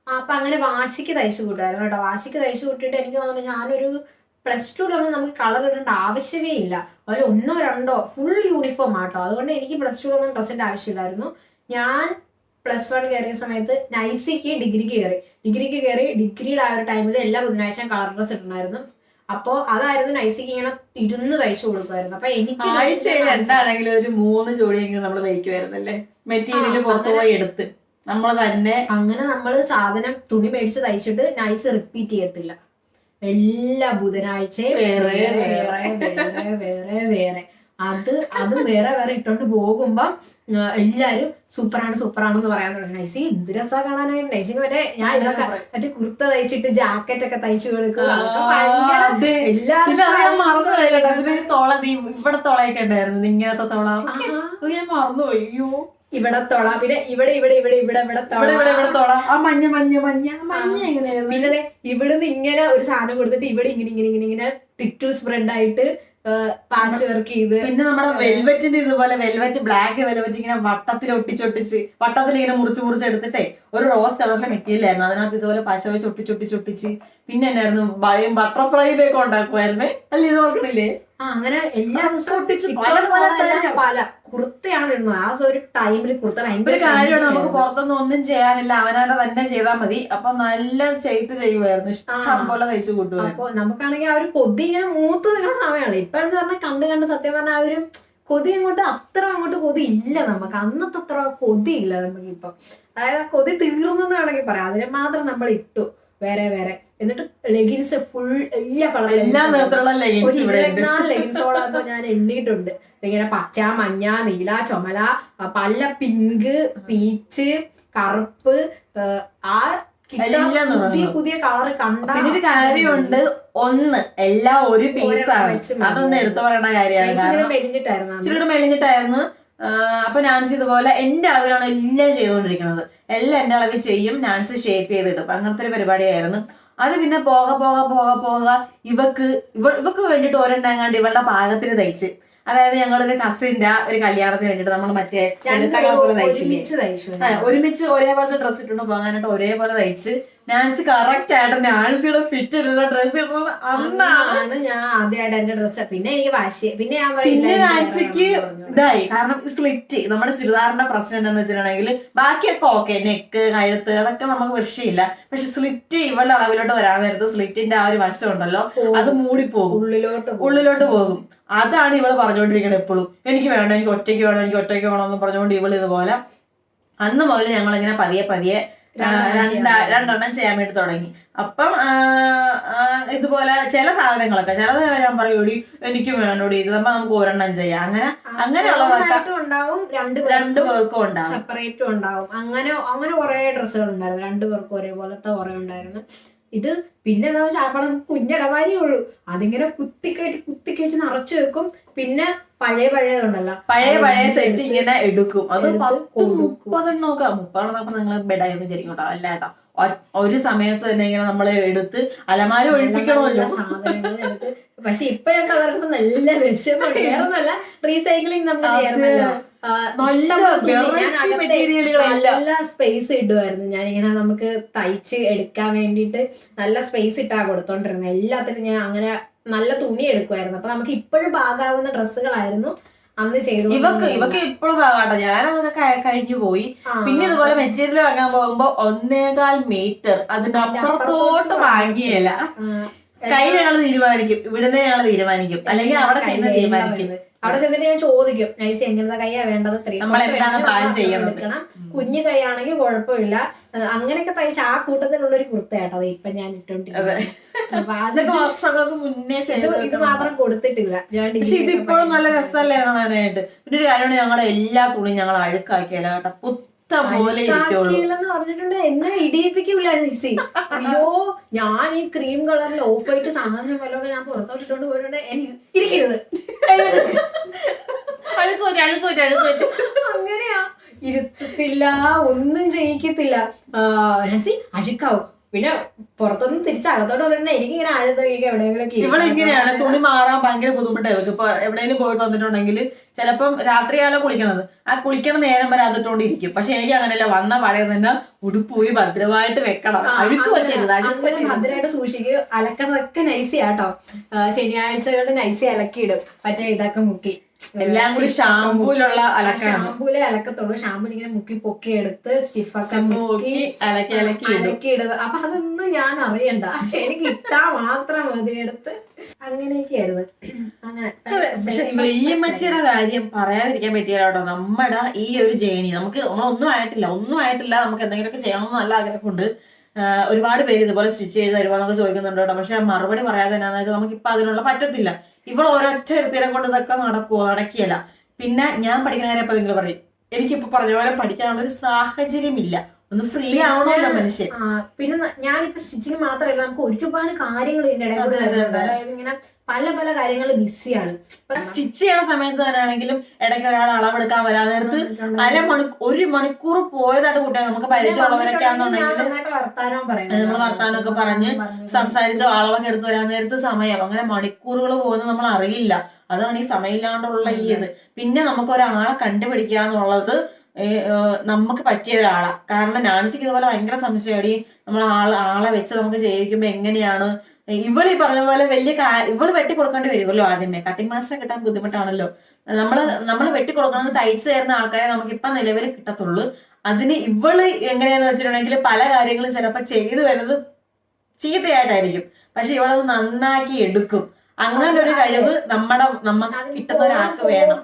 അപ്പൊ അങ്ങനെ വാശിക്ക് തയ്ച്ചു കൂട്ടായിരുന്നു കേട്ടോ. വാശിക്ക് തയ്ച്ചു കൂട്ടിയിട്ട് എനിക്ക് തോന്നുന്നു ഞാനൊരു +2 നമുക്ക് കളർ ഇടേണ്ട ആവശ്യമേ ഇല്ല. അതിൽ 1 or 2 ഫുൾ യൂണിഫോം ആട്ടോ. അതുകൊണ്ട് എനിക്ക് +2 ഡ്രസ്സിന്റെ ആവശ്യമില്ലായിരുന്നു. ഞാൻ +1 കയറിയ സമയത്ത് നൈസിക്ക് ഡിഗ്രിക്ക് കയറി ഡിഗ്രിയുടെ ആ ഒരു ടൈമിൽ എല്ലാ ബുധനാഴ്ചയും കളർ ഡ്രസ് ഇട്ടുണ്ടായിരുന്നു. അപ്പൊ അതായിരുന്നു നൈസിക്ക് ഇങ്ങനെ ഇരുന്ന് തയ്ച്ചു കൊടുക്കുമായിരുന്നു. അപ്പൊ എനിക്ക് എന്താണെങ്കിലും ഒരു 3 ജോഡിയെങ്കിലും നമ്മൾ തയ്ക്കുമായിരുന്നല്ലേ, മെറ്റീരിയൽ പുറത്തു പോയി എടുത്ത് നമ്മൾ തന്നെ. അങ്ങനെ നമ്മള് സാധനം തുണി മേടിച്ച് തയ്ച്ചിട്ട് നൈസ് റിപ്പീറ്റ് ചെയ്യത്തില്ല. എല്ലാ ബുധനാഴ്ചയും വേറെ അത് വേറെ ഇട്ടോണ്ട് പോകുമ്പോ എല്ലാരും സൂപ്പറാണെന്ന് പറയാൻ തുടങ്ങി. നൈസി എന്ത് രസാ കാണാനായിട്ട്. നൈസിക്ക് ഞാൻ ഇതൊക്കെ മറ്റേ കുർത്ത തയ്ച്ചിട്ട് ജാക്കറ്റ് ഒക്കെ തയ്ച്ചു കൊടുക്കും. ഇവിടെ തോളയൊക്കെ ഉണ്ടായിരുന്നു, ഇങ്ങനത്തെ തോള ഞാൻ മറന്നുപോയി. അയ്യോ ഇവിടെ തൊള, പിന്നെ ഇവിടെ തോള. ആ മഞ്ഞ എങ്ങനെയായിരുന്നു. പിന്നെ ഇവിടുന്ന് ഇങ്ങനെ ഒരു സാധനം കൊടുത്തിട്ട് ഇവിടെ ഇങ്ങനെ ടിറ്റു സ്പ്രെഡ് ആയിട്ട് പാച്ച് വർക്ക് ചെയ്ത്. പിന്നെ നമ്മുടെ വെൽവെറ്റിന്റെ ഇതുപോലെ ബ്ലാക്ക് വെൽവെറ്റ് ഇങ്ങനെ വട്ടത്തിൽ ഒട്ടിച്ചൊട്ടിച്ച് വട്ടത്തിൽ ഇങ്ങനെ മുറിച്ച് എടുത്തിട്ടേ ഒരു റോസ് കളറിലെ മെറ്റീരിയൽ ആയിരുന്നു. അതിനകത്ത് ഇതുപോലെ പശ വെച്ച് ഒട്ടിച്ചൊട്ടിച്ച് പിന്നെ എന്നായിരുന്നു ബട്ടർഫ്ലൈയിലേക്ക് ഉണ്ടാക്കുമായിരുന്നേ. അല്ല ഇത് ഓർക്കണില്ലേ? അങ്ങനെ എല്ലാ ദിവസവും പല കുർത്തയാണ് ഇടുന്നത്. ആ ഒരു ടൈമിൽ കുർത്ത ഭയങ്കര കാര്യമാണ്. നമുക്ക് പുറത്തൊന്നും ഒന്നും ചെയ്യാനില്ല, അവനാനെ തന്നെ ചെയ്താൽ മതി. അപ്പൊ നല്ല ചെയ്യുമായിരുന്നു, ഇഷ്ടം പോലെ തയ്ച്ചു കൂട്ടുക. അപ്പൊ നമുക്കാണെങ്കിൽ ആ ഒരു കൊതി ഇങ്ങനെ മൂത്ത് നിൽക്കുന്ന സമയമാണ്. ഇപ്പൊ എന്ന് പറഞ്ഞാൽ കണ്ട് സത്യം പറഞ്ഞാൽ ആ ഒരു കൊതി അങ്ങോട്ട് കൊതി ഇല്ല നമുക്ക്. അന്നത്തെ അത്ര കൊതി ഇല്ല നമുക്ക് ഇപ്പൊ. അതായത് കൊതി തീർന്നെന്ന് വേണമെങ്കിൽ പറയാം. അതിനെ മാത്രം നമ്മൾ ഇട്ടു വേറെ എന്നിട്ട് ലെഗിൻസ് ഫുൾ എല്ലാ കളറിലും 24 ലെഗിൻസോളം ഞാൻ എണ്ണിയിട്ടുണ്ട്. ഇങ്ങനെ പച്ച, മഞ്ഞ, നീല, ചുമല, പല പിങ്ക്, പീച്ച്, കറുപ്പ്, ആ പുതിയ കളർ കണ്ട. ഒരു കാര്യമുണ്ട്, എല്ലാം ഒരു പീസാണ്. അതൊന്നും എടുത്തു പറയേണ്ട കാര്യമാണ്. മെലിഞ്ഞിട്ടായിരുന്നു. അപ്പൊ നാൻസി ഇതുപോലെ എന്റെ അളവിലാണ് എല്ലാം ചെയ്തുകൊണ്ടിരിക്കുന്നത്. എല്ലാം എന്റെ അളവിൽ ചെയ്യും, നാൻസി ഷേപ്പ് ചെയ്തിടും. അങ്ങനത്തെ ഒരു പരിപാടിയായിരുന്നു. അത് പിന്നെ പോക ഇവക്ക് വേണ്ടിട്ട് ഒരെണ്ണങ്ങാണ്ട് ഇവളുടെ പാകത്തിന് തയ്ച്ച്. അതായത് ഞങ്ങളൊരു കസിന്റെ ഒരു കല്യാണത്തിന് വേണ്ടിട്ട് നമ്മൾ മറ്റേ ഒരുമിച്ച് ഒരേപോലത്തെ ഡ്രസ്സ് ഇട്ടുകൊണ്ട് പോകാനായിട്ട് ഒരേപോലെ തയ്ച്ച് നാൻസി കറക്റ്റ് ആയിട്ട് നാൻസിയുടെ ഫിറ്റ് ഉള്ള ഡ്രസ് ഇടുന്നത് അന്നാണ് ഞാൻ ആദ്യമായിട്ട് എന്റെ ഡ്രസ്സ്. പിന്നെ എനിക്ക് വാശി, പിന്നെ ഞാൻ പിന്നെ നാൻസിക്ക് ഇതായി. കാരണം സ്ലിറ്റ് നമ്മുടെ ചുരിദാറിന്റെ പ്രശ്നം എന്താന്ന് വെച്ചിട്ടുണ്ടെങ്കിൽ ബാക്കിയൊക്കെ ഓക്കെ, നെക്ക് കഴുത്ത് അതൊക്കെ നമുക്ക് വിഷയമില്ല. പക്ഷെ സ്ലിറ്റ് ഇവളുടെ അളവിലോട്ട് വരാൻ നേരത്ത് സ്ലിറ്റിന്റെ ആ ഒരു വശം ഉണ്ടല്ലോ അത് മൂടിപ്പോകും, ഉള്ളിലോട്ട് പോകും. അതാണ് ഇവള് പറഞ്ഞുകൊണ്ടിരിക്കുന്നത് എപ്പോഴും. എനിക്ക് വേണം, എനിക്ക് ഒറ്റയ്ക്ക് വേണം, എനിക്ക് ഒറ്റയ്ക്ക് വേണം എന്ന് പറഞ്ഞുകൊണ്ട് ഇവള് ഇതുപോലെ അന്ന് മുതൽ ഞങ്ങൾ ഇങ്ങനെ പതിയെ രണ്ടെണ്ണം ചെയ്യാൻ വേണ്ടി തുടങ്ങി. അപ്പം ഇതുപോലെ ചില സാധനങ്ങളൊക്കെ ചിലത് ഞാൻ പറയൂടി എനിക്ക് വേണോടി ഇത് നമുക്ക് ഒരെണ്ണം ചെയ്യാം, അങ്ങനെയുള്ളതൊക്കെ ഉണ്ടാവും. രണ്ടു പേർക്കും ഉണ്ടാവും, സെപ്പറേറ്റും ഉണ്ടാവും. അങ്ങനെ കുറെ ഡ്രസ്സുകൾ ഉണ്ടായിരുന്നു, രണ്ടുപേർക്കും ഒരേപോലത്തെ കുറെ ഉണ്ടായിരുന്നു. ഇത് പിന്നെ എന്താ വെച്ചാൽ കുഞ്ഞടമാരിയേ ഉള്ളൂ, അതിങ്ങനെ കുത്തിക്കയറ്റി നിറച്ചു വെക്കും. പിന്നെ പഴയതുണ്ടല്ലോ, പഴയ സെറ്റ് ഇങ്ങനെ എടുക്കും. അത് 30 നിങ്ങൾ ബെഡായെന്ന് വിചാരിക്കട്ടോ, അല്ല കേട്ടോ. ഒരു സമയത്ത് തന്നെ ഇങ്ങനെ നമ്മള് എടുത്ത് അലമാര ഒഴിപ്പിക്കണമല്ലോ സാധനങ്ങൾ എടുത്ത്. പക്ഷെ ഇപ്പൊ ഞങ്ങൾക്ക് അതൊക്കെ നല്ല വിഷമമാണ്. വേറൊന്നല്ല, റീസൈക്ലിംഗ് നമുക്ക് ചെയ്യാറുണ്ടല്ലോ. നല്ല സ്പേസ് ഇടുമായിരുന്നു ഞാനിങ്ങനെ, നമുക്ക് തയ്ച്ച് എടുക്കാൻ വേണ്ടിയിട്ട് നല്ല സ്പേസ് ഇട്ടാ കൊടുത്തോണ്ടിരുന്നത്. എല്ലാത്തിനും ഞാൻ അങ്ങനെ നല്ല തുണി എടുക്കുമായിരുന്നു. അപ്പൊ നമുക്ക് ഇപ്പോഴും പാകാവുന്ന ഡ്രസ്സുകളായിരുന്നു അന്ന് ചെയ്തു. ഇവക്ക് ഇപ്പോഴും പാകാട്ടോ, ഞാനതൊക്കെ കഴിഞ്ഞു പോയി. പിന്നെ ഇതുപോലെ മെറ്റീരിയൽ വാങ്ങാൻ പോകുമ്പോ 1.25 മീറ്റർ അതിനപ്പുറത്തോട്ട് വാങ്ങിയല്ല. കൈ ഞങ്ങൾ തീരുമാനിക്കും, ഇവിടുന്ന് ഞങ്ങൾ തീരുമാനിക്കും, അല്ലെങ്കിൽ അവിടെ ചെയ്യുന്ന തീരുമാനിക്കും. അവിടെ ചെന്നിട്ട് ഞാൻ ചോദിക്കും, നൈസ് എങ്ങനത്തെ കൈയാ വേണ്ടത്, കുഞ്ഞു കൈ ആണെങ്കിൽ കുഴപ്പമില്ല. അങ്ങനെയൊക്കെ തയ്ച്ച ആ കൂട്ടത്തിലുള്ള ഒരു കുർത്തയാട്ടോ ഇപ്പൊ ഞാൻ ഇട്ടോണ്ടിരിക്കുന്നത്. വർഷങ്ങൾക്ക് മുന്നേ ഇത് മാത്രം കൊടുത്തിട്ടില്ല. പക്ഷെ ഇതിപ്പോഴും നല്ല രസമല്ലേ കാണാനായിട്ട്. പിന്നെ ഒരു കാര്യമാണ്, ഞങ്ങളുടെ എല്ലാ തുണിയും ഞങ്ങൾ അഴുക്കാക്കിയല്ല കേട്ടോ, പറഞ്ഞിട്ടുണ്ട്. എന്നെ ഇടിയിപ്പിക്കൂല നൈസി. അയ്യോ, ഞാൻ ഈ ക്രീം കളറിൽ ഓഫ് വൈറ്റ് സാധനം വല്ലതൊക്കെ ഞാൻ പുറത്തോട്ടിട്ടോണ്ട് പോയിട്ടുണ്ട്, എനിക്ക് ഇരിക്കരുത്, അങ്ങനെയാ ഇരുത്തത്തില്ല, ഒന്നും ചെയ്യിക്കത്തില്ല. നസി അഴുക്കാവും. പിന്നെ പുറത്തൊന്നും തിരിച്ചകത്തോട്ട് വന്നിട്ടുണ്ടെ എനിക്കിങ്ങനെ ആഴത്തൊക്കെ എവിടെയെങ്കിലും. ഇവളിങ്ങനെയാണ്, തുണി മാറാൻ ഭയങ്കര ബുദ്ധിമുട്ടായിരിക്കും. ഇപ്പൊ എവിടെയെങ്കിലും പോയിട്ട് വന്നിട്ടുണ്ടെങ്കിൽ ചിലപ്പം രാത്രിയാണോ കുളിക്കണത്, ആ കുളിക്കണ നേരം വരെ അതിട്ടോണ്ടിരിക്കും. പക്ഷെ എനിക്ക് അങ്ങനെയല്ല, വന്ന പഴയ തന്നെ ഉടുപ്പോയി ഭദ്രമായിട്ട് വെക്കണം, അഴുക്ക് പറ്റരുത്. ഭദ്രമായിട്ട് സൂക്ഷിക്കും. അലക്കണതൊക്കെ നൈസിയാട്ടോ, ശനിയാഴ്ചകളിൽ നൈസി അലക്കിയിടും. മറ്റേ ഇതൊക്കെ മുക്കി എല്ലാം കൂടി ഷാമ്പൂലെ അലക്കത്തുള്ളൂ. ഷാമ്പൂല് ഇങ്ങനെ മുക്കി പൊക്കി എടുത്ത് സ്റ്റിഫൊക്കെ മുക്കി ഇടുന്നത്. അപ്പൊ അതൊന്നും ഞാൻ അറിയണ്ട, എനിക്ക് ഇട്ടാ മാത്രം മതി എടുത്ത്. അങ്ങനെയൊക്കെയായിരുന്നു. അങ്ങനെ പക്ഷെ വല്യമ്മച്ചിയുടെ കാര്യം പറയാതിരിക്കാൻ പറ്റില്ല കേട്ടോ. നമ്മുടെ ഈ ഒരു ജേണി നമ്മളൊന്നും ആയിട്ടില്ല, നമുക്ക് എന്തെങ്കിലുമൊക്കെ ചെയ്യണമെന്ന് നല്ല ആഗ്രഹമുണ്ട്. ഒരുപാട് പേര് ഇതുപോലെ സ്റ്റിച്ച് ചെയ്ത് തരുവാന്നൊക്കെ ചോദിക്കുന്നുണ്ട് കേട്ടോ. പക്ഷെ മറുപടി പറയാതെ എന്നാന്ന് വെച്ചാൽ നമുക്കിപ്പൊ അതിനുള്ള പറ്റത്തില്ല. ഇവൾ ഒരൊറ്റ ഒരുത്തിനെ കൊണ്ട് ഇതൊക്കെ നടക്കിയല്ല. പിന്നെ ഞാൻ പഠിക്കുന്ന കാര്യം അപ്പൊ നിങ്ങൾ പറയും, എനിക്കിപ്പോ പറഞ്ഞ പോലെ പഠിക്കാനുള്ള ഒരു സാഹചര്യം ഇല്ല, ഒന്ന് ഫ്രീ ആവണമല്ലോ മനുഷ്യൻ. പിന്നെ ഞാനിപ്പോ സ്റ്റിച്ചിങ് മാത്രമല്ല, നമുക്ക് ഒരുപാട് കാര്യങ്ങൾ ഇതിന്റെ ഇടയിൽ, അതായത് ഇങ്ങനെ പല കാര്യങ്ങൾ ബിസിയാണ്. സ്റ്റിച്ച് ചെയ്യണ സമയത്ത് തന്നെയാണെങ്കിലും ഇടയ്ക്ക് ഒരാൾ അളവെടുക്കാൻ വരാൻ നേരത്ത് 1 മണിക്കൂർ പോയതായിട്ട് കൂട്ടിയാൽ നമുക്ക് പരിചയമുള്ളവരൊക്കെ ആണെന്നുണ്ടെങ്കിൽ നമ്മൾ വർത്താനമൊക്കെ പറഞ്ഞ് സംസാരിച്ച അളവൊക്കെ എടുത്ത് വരാൻ നേരത്ത് സമയം അങ്ങനെ മണിക്കൂറുകൾ പോകുന്നത് നമ്മൾ അറിയില്ല. അതാണ് ഈ സമയമില്ലാണ്ടുള്ള ഈ ഇത്. പിന്നെ നമുക്ക് ഒരാളെ കണ്ടുപിടിക്കുക എന്നുള്ളത് നമുക്ക് പറ്റിയ ഒരാളാ. കാരണം നാൻസിക്ക് ഇതുപോലെ ഭയങ്കര സംശയമാടി, നമ്മൾ ആളെ വെച്ച് നമുക്ക് ചെയ്യിക്കുമ്പോ എങ്ങനെയാണ് ഇവളീ പറഞ്ഞ പോലെ ഇവള് വെട്ടി കൊടുക്കേണ്ടി വരുമല്ലോ. ആദ്യമേ കട്ടിംഗ് മാസ്റ്റർ കിട്ടാൻ ബുദ്ധിമുട്ടാണല്ലോ. നമ്മള് വെട്ടി കൊടുക്കുന്നത് തയ്ച്ചു തരുന്ന ആൾക്കാരെ നമുക്കിപ്പൊ നിലവിൽ കിട്ടത്തുള്ളൂ. അതിന് ഇവള് എങ്ങനെയാന്ന് വെച്ചിട്ടുണ്ടെങ്കിൽ പല കാര്യങ്ങളും ചിലപ്പോ ചെയ്തു വരുന്നത് ചീത്തയായിട്ടായിരിക്കും, പക്ഷെ ഇവളത് നന്നാക്കി എടുക്കും. അങ്ങനെ ഒരു കഴിവ് നമുക്ക് കിട്ടുന്ന ഒരാൾക്ക് വേണം.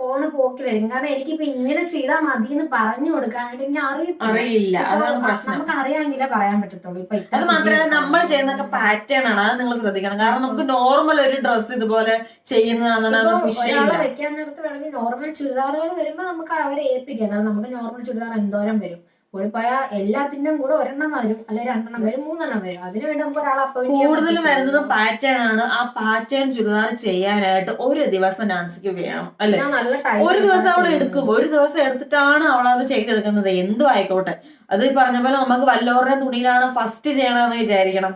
പോണ പോക്കിലായിരിക്കും. കാരണം എനിക്കിപ്പോ ഇങ്ങനെ ചെയ്താൽ മതി എന്ന് പറഞ്ഞു കൊടുക്കാനായിട്ട് എനിക്ക് അറിയില്ല. അതാണ് പ്രശ്നം. നമുക്ക് അറിയാമെങ്കിലേ പറയാൻ പറ്റത്തുള്ളൂ. ഇപ്പൊ അത് മാത്രമല്ല നമ്മൾ ചെയ്യുന്നൊക്കെ പാറ്റേൺ ആണ്, അത് നിങ്ങൾ ശ്രദ്ധിക്കണം. കാരണം നമുക്ക് നോർമൽ ഒരു ഡ്രസ്സ് ഇതുപോലെ ചെയ്യുന്നതാണ് വെക്കാൻ നേരത്ത് വേണമെങ്കിൽ നോർമൽ ചുരിദാറുകൾ വരുമ്പോ നമുക്ക് അവരെ ഏൽപ്പിക്കാം. കാരണം നമുക്ക് നോർമൽ ചുരിദാർ എന്തോരം വരും, പോയ എല്ലാത്തിനും കൂടെ 1 വരും, അല്ലെങ്കിൽ 2 വരും, 3 വരും. അതിനുവേണ്ടി നമുക്ക് ഒരാളെ കൂടുതലും വരുന്നത് പാറ്റേൺ ആണ്. ആ പാറ്റേൺ ചുരിദാർ ചെയ്യാനായിട്ട് ഒരു ദിവസം നാൻസിക്ക് വേണം, അല്ലെ? ഒരു ദിവസം അവൾ എടുക്കും. ഒരു ദിവസം എടുത്തിട്ടാണ് അവൾ അത് ചെയ്തെടുക്കുന്നത്. എന്തും ആയിക്കോട്ടെ. അത് പറഞ്ഞ പോലെ നമുക്ക് വല്ലവരുടെ തുണിയിലാണ് ഫസ്റ്റ് ചെയ്യണമെന്ന് വിചാരിക്കണം.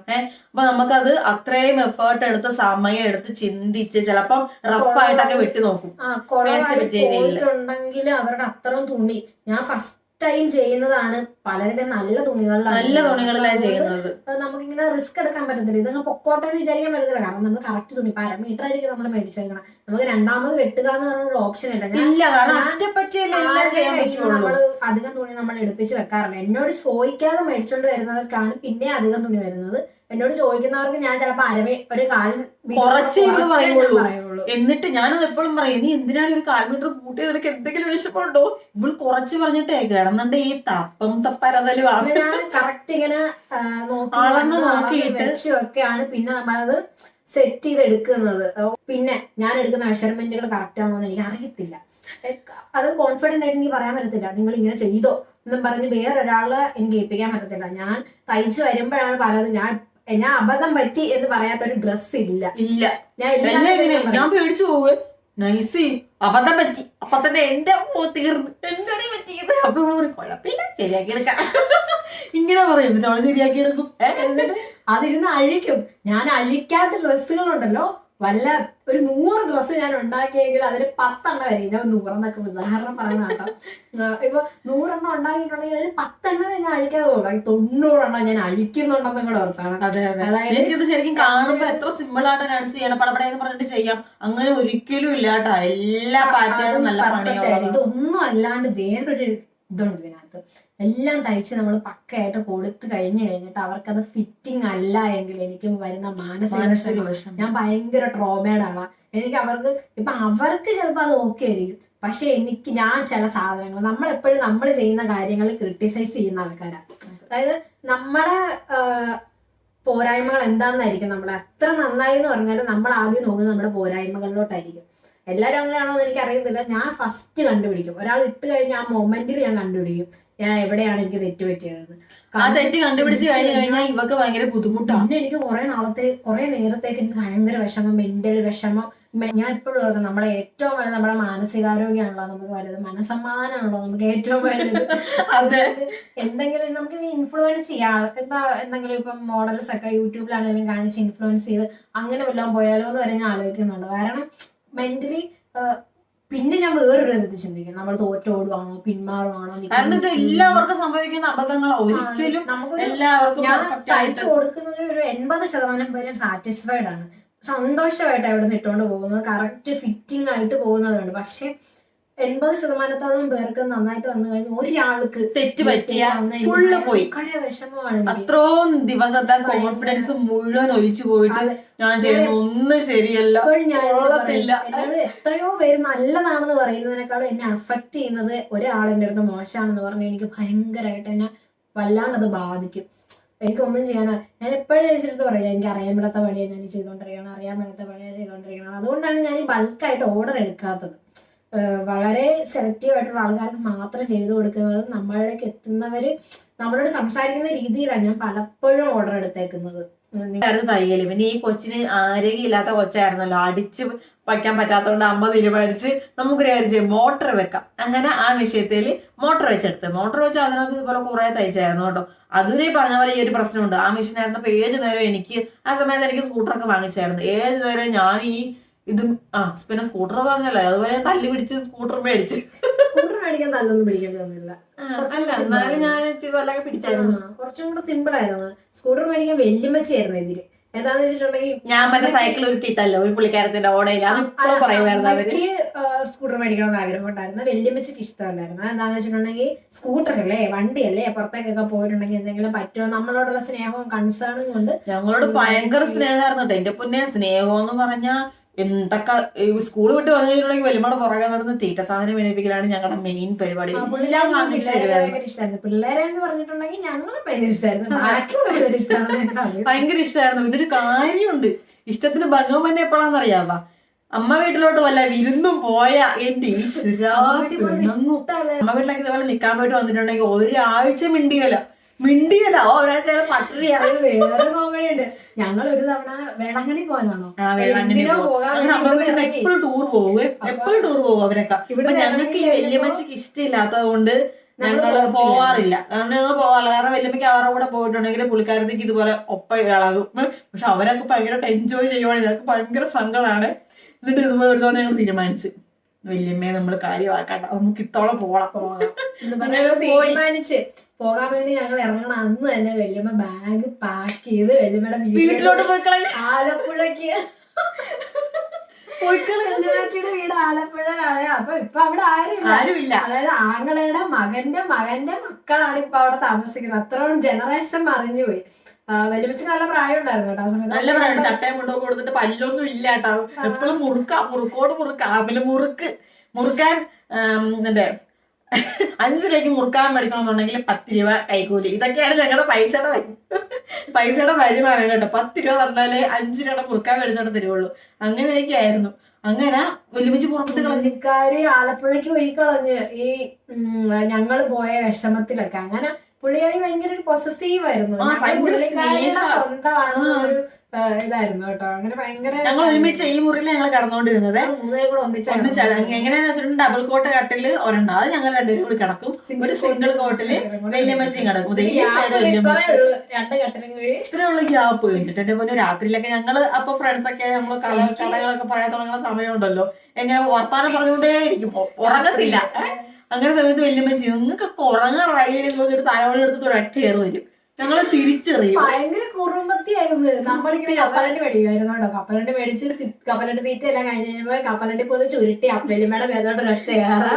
അപ്പൊ നമുക്കത് അത്രയും എഫേർട്ട് എടുത്ത് സമയം എടുത്ത് ചിന്തിച്ച് ചിലപ്പം റഫായിട്ടൊക്കെ വെട്ടി നോക്കും. ഉണ്ടെങ്കിൽ അവരുടെ അത്രയും തുണി ഞാൻ ഫസ്റ്റ് ടൈം ചെയ്യുന്നതാണ് പലരുടെ നല്ല തുണികളിലാണ് ചെയ്യുന്നത്. നമുക്കിങ്ങനെ റിസ്ക് എടുക്കാൻ പറ്റത്തില്ല. ഇതങ്ങ് പൊക്കോട്ടെ എന്ന് വിചാരിക്കാൻ പറ്റത്തില്ല. കാരണം നമ്മൾ കറക്റ്റ് തുണി ഇപ്പൊ 1/2 മീറ്റർ ആയിരിക്കും നമ്മൾ മേടിച്ചേക്കണം. നമുക്ക് രണ്ടാമത് വെട്ടുക എന്ന് പറയുന്ന ഒരു ഓപ്ഷൻ ഇല്ല. നമ്മള് അധികം തുണി നമ്മൾ എടുപ്പിച്ച് വെക്കാറില്ല. എന്നോട് ചോദിക്കാതെ മേടിച്ചോണ്ട് വരുന്നവർക്കാണ് പിന്നെ അധികം തുണി വരുന്നത്. എന്നോട് ചോദിക്കുന്നവർക്ക് ഞാൻ ചിലപ്പോ ഒരു കാൽ കുറച്ചേ പറയുള്ളൂ. എന്നിട്ട് ഞാനത് എപ്പോഴും പറയും, നീ എന്തിനാണ് ഒരു 1/4 മീറ്റർ കൂട്ടി, നിനക്ക് എന്തെങ്കിലും ഇഷ്ടപ്പെട്ടോ? ഇവള് കുറച്ച് പറഞ്ഞിട്ടേ കിടന്നുണ്ട് ഈ തപ്പരതല് ഞാൻ കറക്റ്റ് ഇങ്ങനെ നോക്കിയിട്ട് ഒക്കെയാണ് പിന്നെ നമ്മളത് സെറ്റ് ചെയ്ത് എടുക്കുന്നത്. പിന്നെ ഞാൻ എടുക്കുന്ന മെഷർമെന്റുകൾ കറക്റ്റ് ആണോ എന്ന് എനിക്ക് അറിയത്തില്ല. അത് കോൺഫിഡന്റ് ആയിട്ട് എനിക്ക് പറയാൻ പറ്റത്തില്ല. നിങ്ങൾ ഇങ്ങനെ ചെയ്തോ എന്നും പറഞ്ഞ് വേറൊരാളെ എനിക്ക് ഏൽപ്പിക്കാൻ പറ്റത്തില്ല. ഞാൻ തയ്ച്ചു വരുമ്പോഴാണ് പലതും ഞാൻ അബദ്ധം പറ്റി എന്ന് പറയാത്തൊരു ഡ്രസ് ഇല്ല. ഞാൻ പേടിച്ചു പോവേ. നൈസി അബദ്ധം പറ്റി, അപ്പൊ തന്നെ എന്റെ തീർന്നു, എന്റെ പറ്റിയത്. അപ്പൊ കുഴപ്പമില്ല, ശരിയാക്കി എടുക്കാം ഇങ്ങനെ പറയും. എന്നിട്ട് അവള് ശരിയാക്കി എടുക്കും. എന്നിട്ട് അതിരുന്ന് അഴിക്കും. ഞാൻ അഴിക്കാത്ത ഡ്രസ്സുകളുണ്ടല്ലോ, വല്ല ഒരു 100 ഡ്രസ്സ് ഞാൻ ഉണ്ടാക്കിയെങ്കിൽ അതിൽ 10 വരെ. ഞാൻ 100 എന്നൊക്കെ ഉദാഹരണം പറയുന്ന കേട്ടോ. ഇപ്പൊ 100 ഉണ്ടാക്കിയിട്ടുണ്ടെങ്കിൽ അതിൽ 10 ഞാൻ അഴിക്കാതെ പോകാം. 90 ഞാൻ അഴിക്കുന്നുണ്ടെന്നും കൂടെ ഓർത്താണ്. എനിക്കത് ശരിക്കും കാണുമ്പോ എത്ര സിമ്പിൾ ആയിട്ട് ഡാൻസ് ചെയ്യണം, പടപടയെന്ന് പറഞ്ഞിട്ട് ചെയ്യാം. അങ്ങനെ ഒരിക്കലും ഇല്ല കേട്ടോ. എല്ലാ പാറ്റേണും നല്ല പണിയാണ്. ഇതൊന്നും അല്ലാണ്ട് വേറൊരു ഇതുണ്ട് ഇതിനകത്ത്. എല്ലാം തയ്ച്ച് നമ്മൾ പക്കയായിട്ട് കൊടുത്തു കഴിഞ്ഞിട്ട് അവർക്കത് ഫിറ്റിംഗ് അല്ല എങ്കിൽ എനിക്ക് വരുന്ന മാനസിക വശം, ഞാൻ ഭയങ്കര ട്രോമേഡാണ്. എനിക്ക് അവർക്ക് ചിലപ്പോൾ അത് ഓക്കെ ആയിരിക്കും. പക്ഷെ ഞാൻ ചില സാധനങ്ങൾ നമ്മളെപ്പോഴും നമ്മൾ ചെയ്യുന്ന കാര്യങ്ങൾ ക്രിട്ടിസൈസ് ചെയ്യുന്ന ആൾക്കാരാണ്. അതായത് നമ്മുടെ പോരായ്മകൾ എന്താണെന്നായിരിക്കും. നമ്മൾ എത്ര നന്നായി എന്ന് പറഞ്ഞാലും നമ്മൾ ആദ്യം നോക്കുന്നത് നമ്മുടെ പോരായ്മകളിലോട്ടായിരിക്കും. എല്ലാവരും അങ്ങനെയാണോ എന്ന് എനിക്ക് അറിയത്തില്ല. ഞാൻ ഫസ്റ്റ് കണ്ടുപിടിക്കും. ഒരാൾ ഇട്ട് കഴിഞ്ഞാൽ ആ മൊമെന്റിൽ ഞാൻ കണ്ടുപിടിക്കും ഞാൻ എവിടെയാണ് എനിക്ക് തെറ്റ് പറ്റിയതെന്ന്. ആ തെറ്റ് കണ്ടുപിടിച്ച് കഴിഞ്ഞാൽ ഇവക്ക് ഭയങ്കര ബുദ്ധിമുട്ടാണ്. പിന്നെ എനിക്ക് കുറെ നേരത്തേക്ക് എനിക്ക് ഭയങ്കര വിഷമം, മെന്റൽ വിഷമം. ഞാൻ ഇപ്പോഴും ഓർക്കും, നമ്മളെ ഏറ്റവും വലുത് നമ്മുടെ മാനസികാരോഗ്യമാണല്ലോ നമുക്ക് വലുത്, മനസ്സമ്മാനമാണല്ലോ നമുക്ക് ഏറ്റവും വലുത്. എന്തെങ്കിലും നമുക്ക് ഇൻഫ്ലുവൻസ് ചെയ്യാം. എന്തെങ്കിലും ഇപ്പം മോഡൽസ് ഒക്കെ യൂട്യൂബിലാണെങ്കിലും കാണിച്ച് ഇൻഫ്ലുവൻസ് ചെയ്ത് അങ്ങനെ വല്ലതും പോയാലോ എന്ന് വരെ ഞാൻ ആലോചിക്കുന്നുണ്ട്. കാരണം മെന്റലി പിന്നെ ഞാൻ വേറൊരു തരത്തിൽ ചിന്തിക്കും, നമ്മൾ തോറ്റോടുവാണോ പിന്മാറുവാണോ. എല്ലാവർക്കും സംഭവിക്കുന്ന അബദ്ധങ്ങളോ ഒരിക്കലും എല്ലാവർക്കും. ഞാൻ തയ്ച്ചു കൊടുക്കുന്നതിൽ ഒരു 80% പേര് സാറ്റിസ്ഫൈഡ് ആണ്, സന്തോഷമായിട്ട് അവിടെ നിന്ന് ഇട്ടുകൊണ്ട് പോകുന്നത്, കറക്റ്റ് ഫിറ്റിംഗ് ആയിട്ട് പോകുന്നവരുണ്ട്. പക്ഷെ 80% പേർക്ക് നന്നായിട്ട് വന്നു കഴിഞ്ഞാൽ ഒരാൾക്ക് തെറ്റ് പറ്റിയ ഫുള്ള് പോയി. വിഷമമാണ്. അത്രയും ദിവസത്തെ കോൺഫിഡൻസ് മുഴുവൻ ഒലിച്ചു പോയിട്ട് ഞാൻ ചെയ്യുന്ന ഒന്നും ശരിയല്ല. എന്നോട് എത്രയോ പേര് നല്ലതാണെന്ന് പറയുന്നതിനേക്കാളും എന്നെ അഫക്ട് ചെയ്യുന്നത് ഒരാളെന്റെ അടുത്ത് മോശമാണെന്ന് പറഞ്ഞാൽ എനിക്ക് ഭയങ്കരമായിട്ട് എന്നെ വല്ലാണ്ടത് ബാധിക്കും. എനിക്കൊന്നും ചെയ്യാനോ ഞാൻ എപ്പോഴും ചേച്ചിട്ട് പറയാം, എനിക്ക് അറിയാൻ പറ്റാത്ത പണിയാണ് ഞാൻ ചെയ്തുകൊണ്ടിരിക്കണം, അറിയാൻ പറ്റാത്ത പണിയാണ് ചെയ്തുകൊണ്ടിരിക്കണം. അതുകൊണ്ടാണ് ഞാൻ ഈ ബൾക്കായിട്ട് ഓർഡർ എടുക്കാത്തത്. വളരെ സെലക്റ്റീവ് ആയിട്ടുള്ള ആൾക്കാർക്ക് മാത്രം ചെയ്തു കൊടുക്കുന്നത്. നമ്മളിലേക്ക് എത്തുന്നവര് നമ്മളോട് സംസാരിക്കുന്ന രീതിയിലാണ് ഞാൻ പലപ്പോഴും ഓർഡർ എടുത്തേക്കുന്നത്. തയ്യല് പിന്നെ ഈ കൊച്ചിന് ആരോഗ്യമില്ലാത്ത കൊച്ചായിരുന്നല്ലോ, അടിച്ച് വയ്ക്കാൻ പറ്റാത്തതുകൊണ്ട് അമ്മ തീരുമാനിച്ച് നമുക്കൊരു കാര്യം ചെയ്യും, മോട്ടർ വെക്കാം. അങ്ങനെ ആ വിഷയത്തിൽ മോട്ടർ വെച്ചെടുത്ത് മോട്ടർ വെച്ച് അതിനകത്ത് ഇതുപോലെ കുറെ തയ്ച്ചായിരുന്നു കേട്ടോ. അതുവരെ പറഞ്ഞ പോലെ ഈ ഒരു പ്രശ്നമുണ്ട്. ആ മെഷീനായിരുന്നപ്പോ ഏത് നേരം എനിക്ക് ആ സമയത്ത് എനിക്ക് സ്കൂട്ടറൊക്കെ വാങ്ങിച്ചായിരുന്നു. ഏത് നേരം ഞാൻ ഈ ഇതും പിന്നെ സ്കൂട്ടർ വാങ്ങല്ലേ, അതുപോലെ ഞാൻ തല്ലി പിടിച്ച് സ്കൂട്ടർ മേടിച്ച്. സ്കൂട്ടർ മേടിക്കാൻ തല്ലൊന്നും പിടിക്കേണ്ടി വന്നില്ല. എന്നാലും ഞാൻ വല്ലതൊക്കെ പിടിച്ചായിരുന്നു. കുറച്ചും കൂടെ സിമ്പിൾ ആയിരുന്നു. സ്കൂട്ടർ മേടിക്കാൻ വെല്ലുമ്മച്ചായിരുന്നു ഇതില്. എന്താന്ന് വെച്ചിട്ടുണ്ടെങ്കിൽ ഞാൻ മറ്റേ സൈക്കിൾ ഉരുട്ടിട്ടല്ലോ ഒരു പുള്ളിക്കാരത്തിന്റെ ഓടയിൽ എനിക്ക് സ്കൂട്ടർ മേടിക്കണമെന്ന് ആഗ്രഹം ഉണ്ടായിരുന്നു. വെല്ലുമ്മച്ചിക്ക് ഇഷ്ടമല്ലായിരുന്നു. എന്താന്ന് വെച്ചിട്ടുണ്ടെങ്കിൽ സ്കൂട്ടറല്ലേ, വണ്ടിയല്ലേ, പുറത്തേക്കൊക്കെ പോയിട്ടുണ്ടെങ്കിൽ എന്തെങ്കിലും പറ്റുമോ, നമ്മളോടുള്ള സ്നേഹവും കൺസേണും കൊണ്ട് ഞങ്ങളോട് ഭയങ്കര സ്നേഹമായിരുന്നു കേട്ടോ. എന്റെ പൊന്നെ സ്നേഹം എന്ന് പറഞ്ഞാ എന്തൊക്കെ സ്കൂൾ വിട്ട് വന്നു കഴിഞ്ഞിട്ടുണ്ടെങ്കിൽ വലിയമ്മയുടെ പുറകെ നടന്ന് തീറ്റ സാധനം മേടിപ്പിക്കലാണ് ഞങ്ങളുടെ മെയിൻ പരിപാടി. പിള്ളേരെ എന്ന് പറഞ്ഞിട്ടുണ്ടെങ്കിൽ ഞങ്ങളെ ഭയങ്കര ഇഷ്ടമായിരുന്നു. ഭയങ്കര ഇഷ്ടമായിരുന്നു. പിന്നെ ഒരു കാര്യമുണ്ട്, ഇഷ്ടത്തിന് ഭംഗം തന്നെ എപ്പോഴാന്നറിയാവാ, അമ്മ വീട്ടിലോട്ട് വല്ല വിരുന്നും പോയാ എന്റെ അമ്മ വീട്ടിലേക്ക് ഇതുപോലെ നിക്കാൻ പോയിട്ട് വന്നിട്ടുണ്ടെങ്കിൽ ഒരാഴ്ച മിണ്ടിയല്ല ഒരാഴ്ച പട്ടിണിയാണ്. വേറെ കോമഡിയുണ്ട്. ഞങ്ങൾ ഒരു തവണ വേളാങ്കണ്ണി പോകാനാണോ എപ്പോഴും ടൂർ പോകും അവരൊക്കെ. ഞങ്ങൾക്ക് ഈ വല്യമ്മച്ചിക്ക് ഇഷ്ടമില്ലാത്തത് കൊണ്ട് ഞങ്ങള് പോവാറില്ല. ഞങ്ങൾ പോവാറില്ല കാരണം വല്യമ്മയ്ക്ക് അവരുടെ കൂടെ പോയിട്ടുണ്ടെങ്കിൽ പുള്ളിക്കാരത്തേക്ക് ഇതുപോലെ ഒപ്പം ഇളകും. പക്ഷെ അവരൊക്കെ ഭയങ്കരമായിട്ട് എൻജോയ് ചെയ്യുവാണെങ്കിൽ ഞങ്ങൾക്ക് ഭയങ്കര സങ്കടമാണ്. എന്നിട്ട് ഇതുപോലെ ഒരു തവണ ഞങ്ങൾ തീരുമാനിച്ചു വല്യമ്മയെ നമ്മൾ കാര്യമാക്കണ്ട, നമുക്ക് ഇത്തോളം പോകാം എന്ന് പറഞ്ഞാൽ തീരുമാനിച്ച് പോകാൻ വേണ്ടി ഞങ്ങൾ ഇറങ്ങണം. അന്ന് തന്നെ വല്യമ്മ ബാഗ് പാക്ക് ചെയ്ത് വല്യമ്മയുടെ വീട്ടിലോട്ട് പോയിക്കളെ. ആലപ്പുഴക്ക് വല്യമ്മച്ചിയുടെ വീട് ആലപ്പുഴയിലാണ്. അപ്പൊ ഇപ്പൊ അവിടെ ആരുമില്ല. അതായത് ആങ്ങളയുടെ മകന്റെ മക്കളാണ് ഇപ്പൊ അവിടെ താമസിക്കുന്നത്. അത്രയും ജനറേഷൻ മറിഞ്ഞു പോയി. വല്യമ്മച്ചിക്ക് നല്ല പ്രായം ഉണ്ടായിരുന്നു കേട്ടോ ആ സമയത്ത്. നല്ല പ്രായം. ചട്ടയും കൊണ്ടൊക്കെ കൊടുത്തിട്ട് പല്ലൊന്നും ഇല്ല കേട്ടോ. എപ്പോഴും മുറുക്കോട് പിന്നെ മുറുക്കാൻ എന്റെ 5 രൂപയ്ക്ക് മുറുക്കാൻ മേടിക്കണമെന്നുണ്ടെങ്കിൽ 10 രൂപ കൈക്കൂലി. ഇതൊക്കെയാണ് ഞങ്ങളുടെ പൈസയുടെ വരുമാനം കേട്ടോ. 10 രൂപ തന്നാലേ 5 രൂപയുടെ മുറുക്കാൻ മേടിച്ചോണ്ട് തരുവുള്ളൂ. അങ്ങനെയൊക്കെ ആയിരുന്നു. അങ്ങനെ ഒരുമിച്ച് പുറപ്പെട്ട് പുള്ളിക്കാരി ആലപ്പുഴയ്ക്ക് പോയി കളഞ്ഞ് ഈ ഞങ്ങള് പോയ വിഷമത്തിലൊക്കെ. അങ്ങനെ പുള്ളിക്കാരി ഭയങ്കര ഒരു പൊസസീവ് ആയിരുന്നു. പുള്ളിക്കാരിയുടെ സ്വന്തമാണെന്നൊരു ഇതായിരുന്നു കേട്ടോ. അങ്ങനെ ഭയങ്കര ഞങ്ങൾ ഒരുമിച്ച് ഈ മുറിയിൽ ഞങ്ങൾ കിടന്നുകൊണ്ടിരുന്നത്. എങ്ങനെയാന്ന് വെച്ചിട്ടുണ്ടെങ്കിൽ ഡബിൾ കോട്ട് കട്ടില് ഒരെണ്ണം, അത് ഞങ്ങൾ രണ്ടുപേരും കൂടി കിടക്കും. ഒരു സിംഗിൾ കോട്ടില് വല്യമ്മച്ചിയും കിടക്കും. ഇത്രയുള്ള ഗ്യാപ്പ് കഴിഞ്ഞിട്ട് പോലെ രാത്രിയിലൊക്കെ ഞങ്ങള് അപ്പൊ ഫ്രണ്ട്സ് ഒക്കെ നമ്മള് കടകളൊക്കെ പറയാൻ തുടങ്ങുന്ന സമയമുണ്ടല്ലോ, എങ്ങനെ വർത്താനം പറഞ്ഞുകൊണ്ടേ ഇരിക്കും, ഉറങ്ങത്തില്ല. അങ്ങനെ സമയത്ത് വല്യമ്മച്ചി നിങ്ങൾക്കൊക്കെ ഉറങ്ങാറായി ഒരു തലവണി എടുത്തിട്ട് ഒരൊറ്റ കയറി വരും. ഞങ്ങള് തിരിച്ചറിയും. ഭയങ്കര കുറുമ്പത്തിയായിരുന്നു. നമ്മളിങ്ങനെ കപ്പലണ്ടി മേടിക്കുമായിരുന്നു കേട്ടോ. കപ്പലണ്ടി മേടിച്ച് കപ്പലണ്ടി തീറ്റ എല്ലാം കഴിഞ്ഞ് കഴിഞ്ഞപ്പോ കപ്പലണ്ടി പോയി ചുരുട്ടി അപ്പലിമ്മയുടെ മേതോട്ട് ഒരൊറ്റ കയറാ.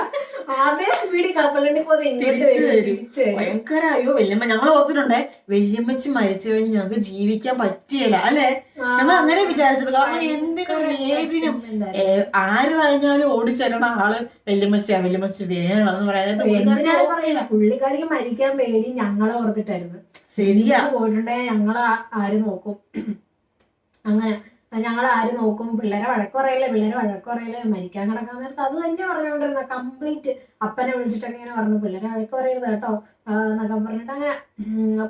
അതേ സ്പീഡിൽ കപ്പലണ്ടി പോയി തിരിച്ച് ഭയങ്കരയോ വല്യമ്മ. ഞങ്ങൾ ഓർത്തിട്ടുണ്ടേ വല്യമ്മച്ചി മരിച്ചു കഴിഞ്ഞ് ഞങ്ങൾക്ക് ജീവിക്കാൻ പറ്റിയല്ല അല്ലെ. ഞങ്ങൾ അങ്ങനെ വിചാരിച്ചത്. കാരണം എന്തിനും ഏതിനും ആര് കഴിഞ്ഞാലും ഓടിച്ചെല്ലണ ആള് വല്യമ്മച്ചിയാ. വല്യമ്മച്ചി വേണം എന്ന് പറയാൻ പുള്ളിക്കാരിക്ക് മരിക്കാൻ പേടി ഞങ്ങളെ ഓർത്തിട്ടായിരുന്നു. ശരിയാ. പോയിട്ടുണ്ടെങ്കിൽ ഞങ്ങള് ആര് നോക്കും, അങ്ങനെ ഞങ്ങൾ ആര് നോക്കും, പിള്ളേരെ വഴക്കുറയില്ല മരിക്കാൻ കിടക്കാൻ നേരത്ത് അത് തന്നെ പറഞ്ഞുകൊണ്ടിരുന്ന കംപ്ലീറ്റ്. അപ്പനെ വിളിച്ചിട്ടൊക്കെ ഇങ്ങനെ പറഞ്ഞു പിള്ളേരെ വഴക്ക് പറയരുത് കേട്ടോ എന്നൊക്കെ പറഞ്ഞിട്ട് അങ്ങനെ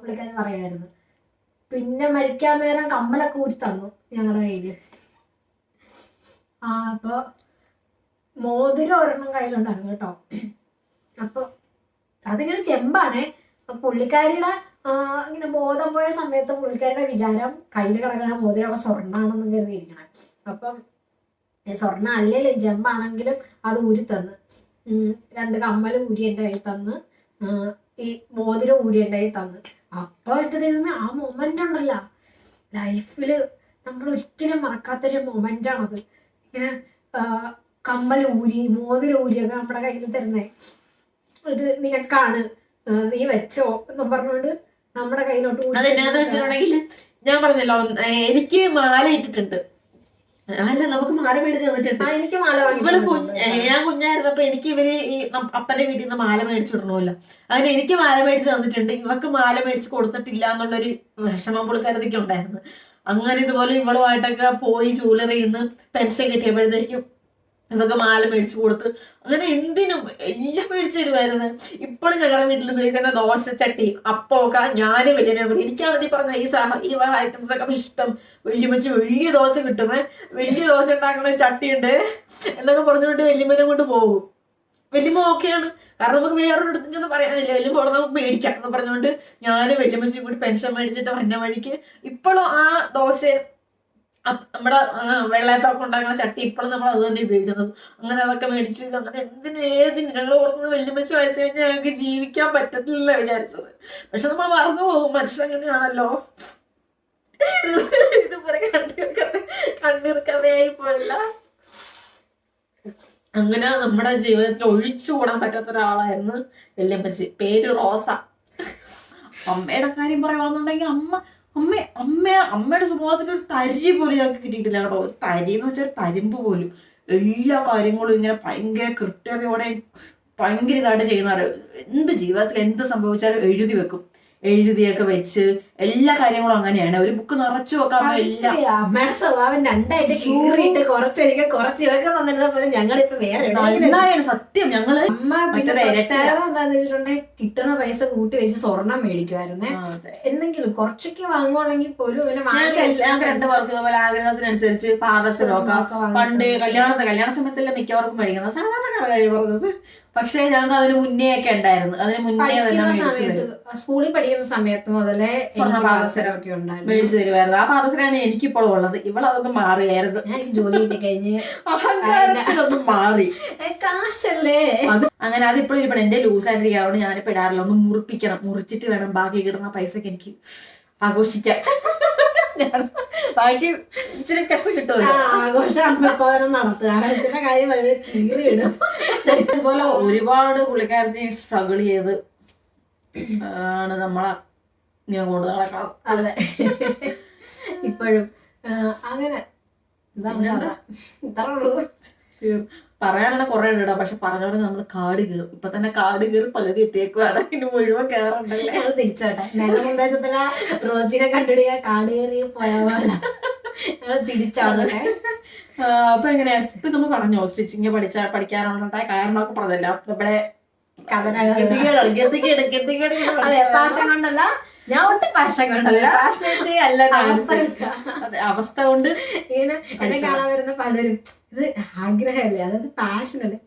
പുള്ളിക്കാരി പറയായിരുന്നു. പിന്നെ മരിക്കാൻ നേരം കമ്മലൊക്കെ ഊരി തന്നു ഞങ്ങളുടെ കയ്യില്. അപ്പൊ മോതിരം ഒരെണ്ണം കയ്യിലുണ്ടായിരുന്നു കേട്ടോ. അപ്പൊ അതിങ്ങനെ ചെമ്പാണേ. അപ്പൊ പുള്ളിക്കാരിയുടെ ഇങ്ങനെ ബോധം പോയ സമയത്ത് പുള്ളിക്കാരുടെ വിചാരം കയ്യിൽ കിടക്കണ മോതിരമൊക്കെ സ്വർണ്ണാണെന്ന് കരുതിയിരിക്കണം. അപ്പം സ്വർണ്ണ അല്ലെങ്കിലും ചെമ്പാണെങ്കിലും അത് ഊരി തന്ന്. 2 കമ്മൽ ഊരി എൻ്റെ കയ്യിൽ തന്ന്, ഈ മോതിരം ഊരി എൻ്റെ കയ്യിൽ തന്ന്. അപ്പൊ എൻ്റെ ദൈവമേ, ആ മൊമെന്റ് ഉണ്ടല്ലോ ലൈഫില് നമ്മൾ ഒരിക്കലും മറക്കാത്തൊരു മൊമെന്റ് ആണത്. ഇങ്ങനെ കമ്മൽ ഊരി മോതിരം ഊരിയൊക്കെ നമ്മുടെ കയ്യിൽ തരുന്നേ. ഇത് നിനക്കാണ്, നീ വെച്ചോ എന്നും പറഞ്ഞുകൊണ്ട് നമ്മുടെ കയ്യിലോട്ട്. അതെന്നാന്ന് വെച്ചിട്ടുണ്ടെങ്കിൽ ഞാൻ പറഞ്ഞല്ലോ, എനിക്ക് മാല ഇട്ടിട്ടുണ്ട്. അല്ല, നമുക്ക് മാല മേടിച്ച് തന്നിട്ടുണ്ട്. എനിക്ക് മാല ഞാൻ കുഞ്ഞായിരുന്നപ്പോ എനിക്ക് ഇവര് ഈ അപ്പന്റെ വീട്ടിൽ നിന്ന് മാല മേടിച്ചു വിടണമല്ലോ. അങ്ങനെ എനിക്ക് മാല മേടിച്ച് തന്നിട്ടുണ്ട്. ഇവക്ക് മാല മേടിച്ച് കൊടുത്തിട്ടില്ല എന്നുള്ളൊരു വിഷമം പുള്ളിക്കാരത്തേക്ക് ഉണ്ടായിരുന്നു. അങ്ങനെ ഇതുപോലെ ഇവളുമായിട്ടൊക്കെ പോയി ജ്വല്ലറിന്ന് പെൻഷൻ കിട്ടിയപ്പോഴത്തേക്കും ഇതൊക്കെ മാല മേടിച്ചു കൊടുത്ത് അങ്ങനെ എന്തിനും എല്ലാം മേടിച്ചു തരുമായിരുന്നു. ഇപ്പോഴും ഞങ്ങളുടെ വീട്ടിൽ ഉപയോഗിക്കുന്ന ദോശച്ചട്ടി അപ്പമൊക്കെ ഞാനും വല്യമ്മയും കൂടി. എനിക്കാണെങ്കിൽ പറഞ്ഞ ഈ ഐറ്റംസ് ഒക്കെ ഇഷ്ടം. വല്യമ്മച്ചി വലിയ ദോശ കിട്ടുമേ, വലിയ ദോശ ഉണ്ടാക്കുന്ന ചട്ടിയുണ്ട് എന്നൊക്കെ പറഞ്ഞുകൊണ്ട് വല്യമ്മനെ കൊണ്ട് പോകും. വല്യമ്മ ഓക്കെയാണ്, കാരണം നമുക്ക് വേറൊരു അടുത്തൊന്നും പറയാനില്ല. വല്യമ്മ അവിടെ നമുക്ക് മേടിക്കാം എന്ന് പറഞ്ഞുകൊണ്ട് ഞാനും വല്യമ്മച്ചിയും കൂടി പെൻഷൻ മേടിച്ചിട്ട് വന്ന വഴിക്ക് ഇപ്പോഴും ആ ദോശ നമ്മുടെ വെള്ളയപ്പൊക്കെ ഉണ്ടാക്കുന്ന ചട്ടി ഇപ്പോഴും നമ്മൾ അത് തന്നെ ഉപയോഗിക്കുന്നത്. അങ്ങനെ അതൊക്കെ മേടിച്ച് അങ്ങനെ ഏതിന് ഞങ്ങൾ ഓർക്കുന്നത് വല്യമ്മച്ചി മരിച്ചു കഴിഞ്ഞാൽ ഞങ്ങൾക്ക് ജീവിക്കാൻ പറ്റത്തില്ല വിചാരിച്ചത്. പക്ഷെ നമ്മൾ മറന്നു പോകും, മനുഷ്യൻ അങ്ങനെയാണല്ലോ. ഇതുപോലെ കണ്ണീർക്കഥയായി പോയല്ല. അങ്ങനെ നമ്മുടെ ജീവിതത്തിൽ ഒഴിച്ചുകൂടാൻ പറ്റാത്ത ഒരാളായിരുന്നു വല്യമ്മച്ചി. പേര് റോസ. അമ്മയുടെ കാര്യം പറയുവാന്നുണ്ടെങ്കിൽ അമ്മയുടെ സ്വഭാവത്തിന് ഒരു തരി പോലും ഞങ്ങൾക്ക് കിട്ടിയിട്ടില്ല കേട്ടോ. ഒരു തരി എന്ന് വെച്ചാൽ തരിമ്പ് പോലും. എല്ലാ കാര്യങ്ങളും ഇങ്ങനെ ഭയങ്കര കൃത്യതയോടെ ഭയങ്കര ഇതായിട്ട് ചെയ്യുന്നവര്. എന്ത് ജീവിതത്തിൽ എന്ത് സംഭവിച്ചാലും എഴുതി വെക്കും. എഴുതിയൊക്കെ വെച്ച് എല്ലാ കാര്യങ്ങളും അങ്ങനെയാണ്. ഒരു ബുക്ക് നിറച്ചു വെക്കാൻ അമ്മയുടെ സ്വഭാവം രണ്ടായിട്ട് കീറിയിട്ട് കുറച്ചൊരിക്കൽ കുറച്ച് ഇതൊക്കെ തന്നിട്ട് ഞങ്ങളിപ്പോ വേറെ എന്തായാലും സത്യം ഞങ്ങള് എന്താന്ന് വെച്ചിട്ടുണ്ടെങ്കിൽ കിട്ടണ പൈസ കൂട്ടി വെച്ച് സ്വർണം മേടിക്കുമായിരുന്നേ. എന്തെങ്കിലും കുറച്ചൊക്കെ വാങ്ങുവാണെങ്കിൽ പോലും ഞങ്ങൾക്ക് 2 പേർക്ക് ഇതുപോലെ ആഗ്രഹത്തിനനുസരിച്ച് പാദസരമൊക്കെ പണ്ട് കല്യാണ സമയത്തെല്ലാം മിക്കവർക്കും മേടിക്കുന്നത്. സാധാരണ കാര്യം പറഞ്ഞത് പക്ഷെ ഞങ്ങൾക്ക് അതിന് മുന്നേ ഒക്കെ ഉണ്ടായിരുന്നു. അതിന് മുന്നേ തന്നെ സ്കൂളിൽ പഠിക്കുന്ന സമയത്ത് മുതലേ പാദസരമൊക്കെ ഉണ്ടായിരുന്നു, മേടിച്ചു തരുമായിരുന്നു. ആ പാദസരമാണ് എനിക്കിപ്പോൾ ഉള്ളത്. ഇവളതൊന്നും മാറിയായിരുന്നു. ഞാൻ ജോലി കിട്ടി കഴിഞ്ഞ് അഹങ്കാരത്തിലൊന്നും മാറി. കാശല്ലേ അങ്ങനെ അതിപ്പോഴും ഇരിപ്പണം. എന്റെ ലൂസായിട്ടിരിക്കാവുകൊണ്ട് ഞാനിപ്പോ ഇടാറില്ല. ഒന്ന് മുറിപ്പിക്കണം, മുറിച്ചിട്ട് വേണം ബാക്കി കിട്ടുന്ന പൈസക്ക് എനിക്ക് ആഘോഷിക്കാൻ. ബാക്കി ഇച്ചിരി കഷ്ടം കിട്ടുമല്ലോ. ആഘോഷം നടത്തുക കാര്യം അതുപോലെ ഒരുപാട് പുള്ളിക്കാരത്തെ സ്ട്രഗിൾ ചെയ്ത് ആണ് നമ്മളെ ഇങ്ങനെ കൊണ്ട് നടക്കണം. അതെ, ഇപ്പോഴും അങ്ങനെ ഇത്രേ ഉള്ളൂ. പറയാനുള്ള കുറെ ഇടാം, പക്ഷെ പറഞ്ഞവരെ നമ്മള് കാട് കയറും. ഇപ്പൊ തന്നെ കാട് കയറി പകുതി എത്തിയേക്കുവാണ്. ഇനി മുഴുവൻ കയറണ്ടല്ലേ. ഞങ്ങൾ തിരിച്ചോട്ടെ. നിർദ്ദേശത്തില റോജിനെ കണ്ടിടുക കാട് കയറി പോയാൽ ഞങ്ങൾ തിരിച്ചോട്ടെ. അപ്പൊ എങ്ങനെയാ ഇപ്പൊ നമ്മൾ പറഞ്ഞോ സ്റ്റിച്ചിങ് പഠിക്കാനുണ്ടായ കാരണമൊക്കെ പറഞ്ഞല്ല. നമ്മുടെ പാഷൻ കൊണ്ടല്ല, ഞാൻ ഒട്ടും പാഷൻ കൊണ്ടല്ല, അവസ്ഥ കൊണ്ട് ഇങ്ങനെ എന്നെ കാണാൻ വരുന്ന പലരും ഇത് ആഗ്രഹമല്ലേ, അതായത് പാഷനല്ലേ.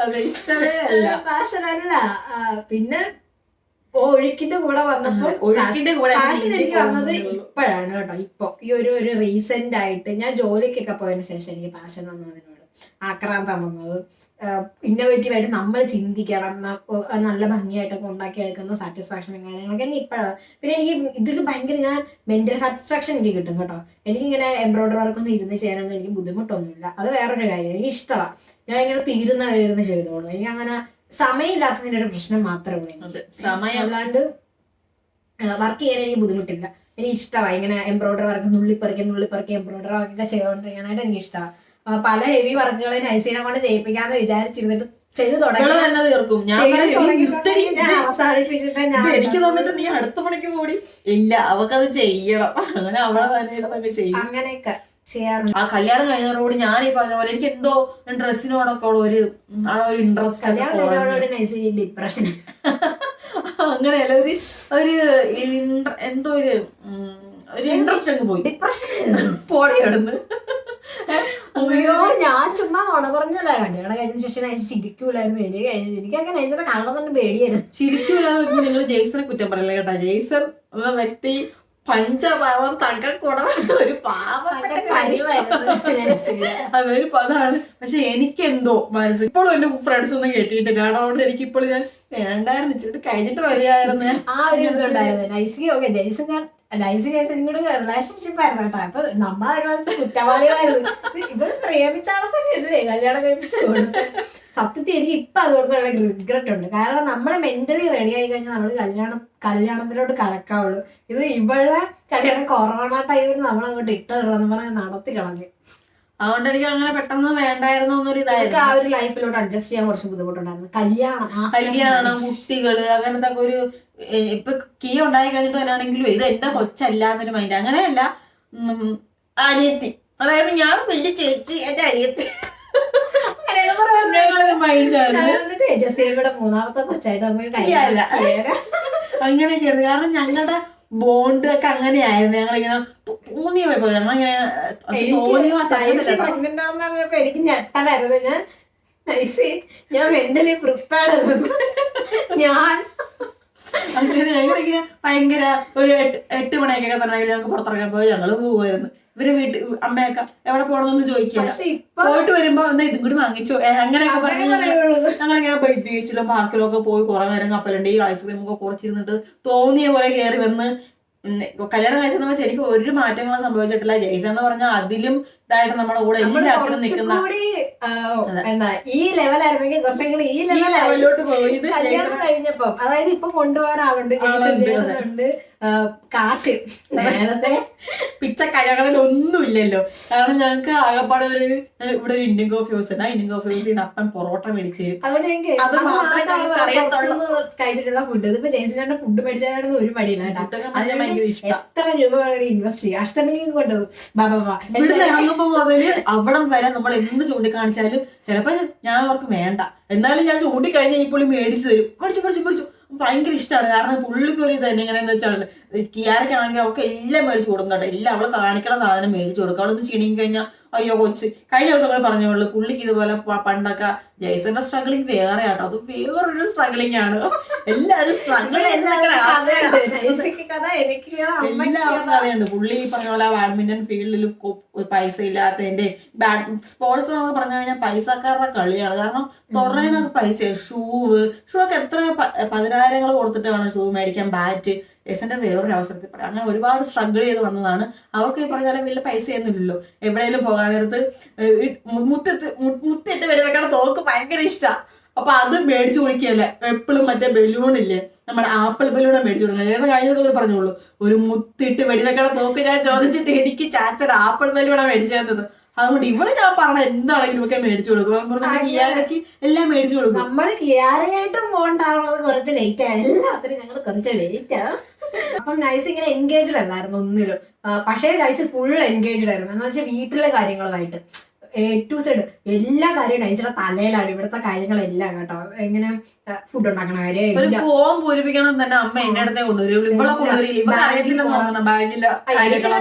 അത് ഇഷ്ടമേ അല്ല, പാഷനല്ല. പിന്നെ ഒഴുക്കിന്റെ കൂടെ വന്നപ്പോ പാഷൻ എനിക്ക് വന്നത് ഇപ്പോഴാണ് കേട്ടോ. ഇപ്പൊ ഈ ഒരു റീസെന്റ് ആയിട്ട് ഞാൻ ജോലിക്കൊക്കെ പോയതിനു ശേഷം എനിക്ക് പാഷൻ വന്നതിനോട് ആക്രാന്തം വന്നത്. ഇന്നോവേറ്റീവ് ആയിട്ട് നമ്മൾ ചിന്തിക്കണം, നല്ല ഭംഗിയായിട്ടൊക്കെ ഉണ്ടാക്കിയെടുക്കുന്ന സാറ്റിസ്ഫാക്ഷനും കാര്യങ്ങളൊക്കെ എനിക്ക് ഇപ്പോഴാണ്. പിന്നെ എനിക്ക് ഇതിൽ ഭയങ്കര ഞാൻ മെന്റൽ സാറ്റിസ്ഫാക്ഷൻ എനിക്ക് കിട്ടും കേട്ടോ. എനിക്കിങ്ങനെ എംബ്രോയിഡറി വർക്കൊന്നും ഇരുന്ന് ചെയ്യാനൊന്നും എനിക്ക് ബുദ്ധിമുട്ടൊന്നുമില്ല. അത് വേറൊരു കാര്യം, എനിക്ക് ഇഷ്ടമാണ്. ഞാൻ ഇങ്ങനെ ഇരുന്ന് ചെയ്തോളൂ. എനിക്ക് അങ്ങനെ സമയമില്ലാത്തതിന്റെ ഒരു പ്രശ്നം മാത്രമേ ഉള്ളൂ. സമയം അല്ലാണ്ട് വർക്ക് ചെയ്യാൻ എനിക്ക് ബുദ്ധിമുട്ടില്ല. എനിക്ക് ഇഷ്ടമാണ് ഇങ്ങനെ എംബ്രോയിഡറി വർക്ക് നുള്ളിപ്പറിക്കി എംബ്രോയിഡറി വർക്കൊക്കെ ചെയ്തുകൊണ്ടിരിക്കാനായിട്ട് എനിക്ക് ഇഷ്ടമാണ്. പല ഹെവി വർക്കുകളെ നൈസിനെ കൊണ്ട് ചെയ്യിപ്പിക്കാന്ന് വിചാരിച്ചിരുന്നിട്ട് ചെയ്ത് തുടങ്ങി അവസാനിപ്പിച്ചിട്ട് എനിക്ക് തോന്നിട്ട് നീ അടുത്ത മണിക്ക് കൂടി ഇല്ല, അവക്കത് ചെയ്യണം. അങ്ങനെ അവളെ തന്നെ ചെയ്യും. അങ്ങനെയൊക്കെ ചെയ്യാറുണ്ട്. ആ കല്യാണം കഴിഞ്ഞതോടുകൂടി ഞാൻ ഈ പറഞ്ഞ പോലെ എനിക്ക് എന്തോ ഡ്രസ്സിനോടൊക്കെ ഉള്ള ഒരു ഇൻട്രസ്റ്റ്, ഡിപ്രഷൻ അങ്ങനെയല്ല, എന്തോ ഒരു ഇൻട്രസ്റ്റ് അങ്ങ് പോയി. ഡിപ്രഷൻ പോടെ അവിടുന്ന്. അയ്യോ, ഞാൻ ചുമ്മാ നോണ പറഞ്ഞല്ല. കല്യാണം കഴിഞ്ഞ ശേഷം നൈസ് ചിരിക്കൂലായിരുന്നു. എനിക്കങ്ങനെ നൈസിനെ കാണുന്ന പേടിയായിരുന്നു. ചിരിക്കൂലെന്ന് നിങ്ങൾ ജെയ്സനെ കുറ്റം പറയല്ലേ കേട്ടോ. ജെയ്സൺ എന്ന വ്യക്തി പഞ്ചപാവം തങ്കക്കുടം ഒരു അതൊരു പതാണ്. പക്ഷെ എനിക്കെന്തോ മനസ്സിൽ ഇപ്പോഴും എന്റെ ഫ്രണ്ട്സ് ഒന്നും കേട്ടിട്ടില്ല. അതുകൊണ്ട് എനിക്കിപ്പോഴും ഞാൻ വേണ്ടായിരുന്നു, ഇച്ചിട്ട് കഴിഞ്ഞിട്ട് വരികയായിരുന്നു. ആ ഒരു ഇതുണ്ടായിരുന്നു നൈസിക്ക്. ഓക്കെ, ജെയ്സൺ റിലേഷൻഷിപ്പ് ആയിരുന്നു കേട്ടോ. അപ്പൊ നമ്മളതിനകത്ത് കുറ്റവാളികളായിരുന്നു. ഇവിടെ പ്രേമിച്ചാളെ തന്നെ കല്യാണം കഴിപ്പിച്ചു. സത്യത്തിൽ എനിക്ക് ഇപ്പൊ അതുകൊണ്ടുള്ള റിഗ്രറ്റ് ഉണ്ട്. കാരണം നമ്മളെ മെന്റലി റെഡി ആയി കഴിഞ്ഞാൽ നമ്മൾ കല്യാണത്തിലോട്ട് കടക്കാവുള്ളൂ. ഇത് ഇവളുടെ കല്യാണം കൊറോണ ടൈമിൽ നമ്മളങ്ങോട്ട് ഇട്ടെന്ന് പറഞ്ഞ് നടത്തി കളഞ്ഞു. അതുകൊണ്ട് എനിക്ക് അങ്ങനെ പെട്ടെന്ന് വേണ്ടായിരുന്നു എന്നൊരു ഇതായിരുന്നു. ആ ഒരു ലൈഫിലോട്ട് അഡ്ജസ്റ്റ് ചെയ്യാൻ കുറച്ച് ബുദ്ധിമുട്ടുണ്ടായിരുന്നു. കല്യാണം, കുട്ടികള്, അങ്ങനത്തെ ഒരു ഇപ്പൊ കീ ഉണ്ടായി കഴിഞ്ഞിട്ട് തന്നെയാണെങ്കിലും ഇത് എന്റെ കൊച്ചല്ല എന്നൊരു മൈൻഡ്. അങ്ങനെയല്ല, അനിയത്തി, അതായത് ഞാൻ വലിയ ചേച്ചി, എന്റെ അനിയത്തി, ജസീമയുടെ മൂന്നാമത്തെ കൊച്ചായിട്ട് അങ്ങനെയൊക്കെയായിരുന്നു. കാരണം ഞങ്ങളുടെ ബോണ്ട് ഒക്കെ അങ്ങനെയായിരുന്നു. ഞങ്ങളിങ്ങനെ തോന്നിയ ഞങ്ങളിങ്ങനെ എനിക്ക് ഞെട്ടലായിരുന്നു. ഞാൻ മെന്റലി പ്രിപ്പയർഡ്. ഞാൻ അങ്ങനെ ഞങ്ങളിങ്ങനെ ഭയങ്കര ഒരു 8 മണിയൊക്കെ തന്നെ ഞങ്ങൾക്ക് പുറത്തിറങ്ങാൻ പോയി ഞങ്ങള് പോകുമായിരുന്നു. ഇവര് വീട്ടിൽ അമ്മയൊക്കെ എവിടെ പോകണമെന്നൊന്നും ചോദിക്കില്ല. പോയിട്ട് വരുമ്പോ എന്നാ ഇതും കൂടി വാങ്ങിച്ചോ അങ്ങനെയൊക്കെ പറഞ്ഞു ഞങ്ങളിങ്ങനെ ബീച്ചിലും പാർക്കിലും ഒക്കെ പോയി കുറെ നേരം കപ്പലുണ്ട് ഈ ഐസ്ക്രീം ഒക്കെ കുറച്ചിരുന്നിട്ട് തോന്നിയ പോലെ കയറി വന്ന് കല്യാണം കഴിച്ചെന്ന് വെച്ചാൽ എനിക്ക് ഒരു മാറ്റങ്ങളും സംഭവിച്ചിട്ടില്ല. ജെയ്സൺ എന്ന് പറഞ്ഞാൽ അതിലും ഇതായിട്ട് നമ്മുടെ കൂടെ എല്ലാത്തിലും നിൽക്കുന്ന ഈ ലെവലായിരുന്നെങ്കിൽ കുറച്ചും കൂടി ഈ ലെവലിലോട്ട് പോയി. കല്യാണം കഴിഞ്ഞപ്പോ അതായത് ഇപ്പൊ കൊണ്ടുപോകാൻ ആളുണ്ട്, ജെയ്സൺ കാശ്. നേരത്തെ പിച്ചക്കലകളിൽ ഒന്നുമില്ലല്ലോ. കാരണം ഞങ്ങൾക്ക് ആകപ്പാടെ ഇവിടെ ഒരു ഇന്ത്യൻ കോഫി ഹൗസ് ഉണ്ട്. ആ ഇന്ത്യൻ കോഫി ഹൗസിൽ അപ്പം പൊറോട്ട മേടിച്ച് അതുകൊണ്ട് ഞങ്ങൾക്ക് കഴിച്ചിട്ടുള്ള ഫുഡ്. ഇതിപ്പോ ജെയ്സന്റെ ഫുഡ് മേടിച്ചാലും ഒരു മടിയില്ല കേട്ടോ. എത്ര രൂപ വേണമെങ്കിൽ ഇൻവെസ്റ്റ് ചെയ്യും. അഷ്ടമിക്ക് കൊണ്ടുപോകും. ഇറങ്ങുമ്പോ മുതല് അവിടം വരെ നമ്മൾ എന്ത് ചൂണ്ടിക്കാണിച്ചാലും ചിലപ്പോ ഞാൻ അവർക്ക് വേണ്ട, എന്നാലും ഞാൻ ചൂണ്ടിക്കഴിഞ്ഞാൽ ഈ പുള്ളി മേടിച്ചു തരും. കുറച്ചു ഭയങ്കര ഇഷ്ടമാണ്. കാരണം പുള്ളിക്ക് ഒരു ഇത് തന്നെ എങ്ങനെയാന്ന് വെച്ചാൽ കിയാരൊക്കെയാണെങ്കിൽ അവൾക്ക് എല്ലാം മേടിച്ചു കൊടുക്കുന്നുണ്ട്. എല്ലാം അവള് കാണിക്കണ സാധനം മേടിച്ചു കൊടുക്കും. അവളൊന്ന് ചിണിങ്ങി കഴിഞ്ഞാൽ അയ്യോ കൊച്ച് കഴിഞ്ഞ ദിവസങ്ങൾ പറഞ്ഞോളൂ പുള്ളിക്ക് ഇതുപോലെ പണ്ടൊക്കെ ജയ്സന്റെ സ്ട്രഗിളിങ് വേറെ ആട്ടോ, അത് വേറൊരു സ്ട്രഗിളിങ് ആണ്. എല്ലാരും സ്ട്രഗിൾ എല്ലാവർക്കും കഥയുണ്ട്. പുള്ളി പറഞ്ഞ പോലെ ബാഡ്മിന്റൺ ഫീൽഡിൽ പൈസ ഇല്ലാത്തതിന്റെ സ്പോർട്സ് എന്നൊക്കെ പറഞ്ഞു കഴിഞ്ഞാൽ പൈസക്കാരുടെ കളിയാണ്. കാരണം തുറയണ പൈസ ഷൂ ഒക്കെ എത്ര 10,000 കൊടുത്തിട്ടാണ് ഷൂ മേടിക്കാൻ, ബാറ്റ്. ജയ്സന്റെ വേറൊരു അവസരത്തിൽ പറയാം അങ്ങനെ ഒരുപാട് സ്ട്രഗിൾ ചെയ്ത് വന്നതാണ്. അവർക്ക് ഈ പറഞ്ഞ പോലെ വലിയ പൈസയൊന്നുമില്ലല്ലോ. എവിടെയെങ്കിലും പോകാൻ നേരത്ത് മുത്തിട്ട് വെടിവെക്കണ തോക്ക് ഭയങ്കര ഇഷ്ടമാണ്. അപ്പൊ അത് മേടിച്ചു കുടിക്കുകയല്ലേ എപ്പോഴും. മറ്റേ ബലൂണില്ലേ, നമ്മുടെ ആപ്പിൾ ബലൂണെ മേടിച്ചു കൊടുക്കുക. ഏകദേശം കഴിഞ്ഞ ദിവസം കൂടി പറഞ്ഞോളൂ, ഒരു മുത്തിട്ട് വെടിവെക്കണ തോക്ക് ഞാൻ ചോദിച്ചിട്ട് എനിക്ക് ചാച്ചയുടെ ആപ്പിൾ ബലൂണാണ് മേടിച്ചു തന്നത്. അതുകൊണ്ട് ഇവിടെ ഞാൻ പറഞ്ഞ എന്താണെങ്കിലും ഒക്കെ മേടിച്ചു കൊടുക്കും. കിയാരക്ക് എല്ലാം മേടിച്ചു കൊടുക്കും. നമ്മള് കിയാരയായിട്ടും പോകണ്ടാവുന്നത് കുറച്ച് ലേറ്റ് ആണ്, എല്ലാത്തിനും ഞങ്ങൾ കുറച്ച് ലേറ്റ് ആണ്. അപ്പം നൈസ് ഇങ്ങനെ എൻഗേജ്ഡ് അല്ലായിരുന്നു ഒന്നിലും. പക്ഷേ നൈസ് ഫുൾ എൻഗേജ്ഡ് ആയിരുന്നു. എന്ന് വെച്ചാൽ വീട്ടിലെ കാര്യങ്ങളുമായിട്ട് A to Z എല്ലാ കാര്യവും നൈസിന്റെ തലയിലാണ്. ഇവിടുത്തെ കാര്യങ്ങളെല്ലാം കേട്ടോ. എങ്ങനെ ഫുഡ് ഉണ്ടാക്കണ കാര്യം, ഒരു ഫോം പൂരിപ്പിക്കണം തന്നെ അമ്മ എന്റെ അടുത്തേ കൊണ്ടുവരും.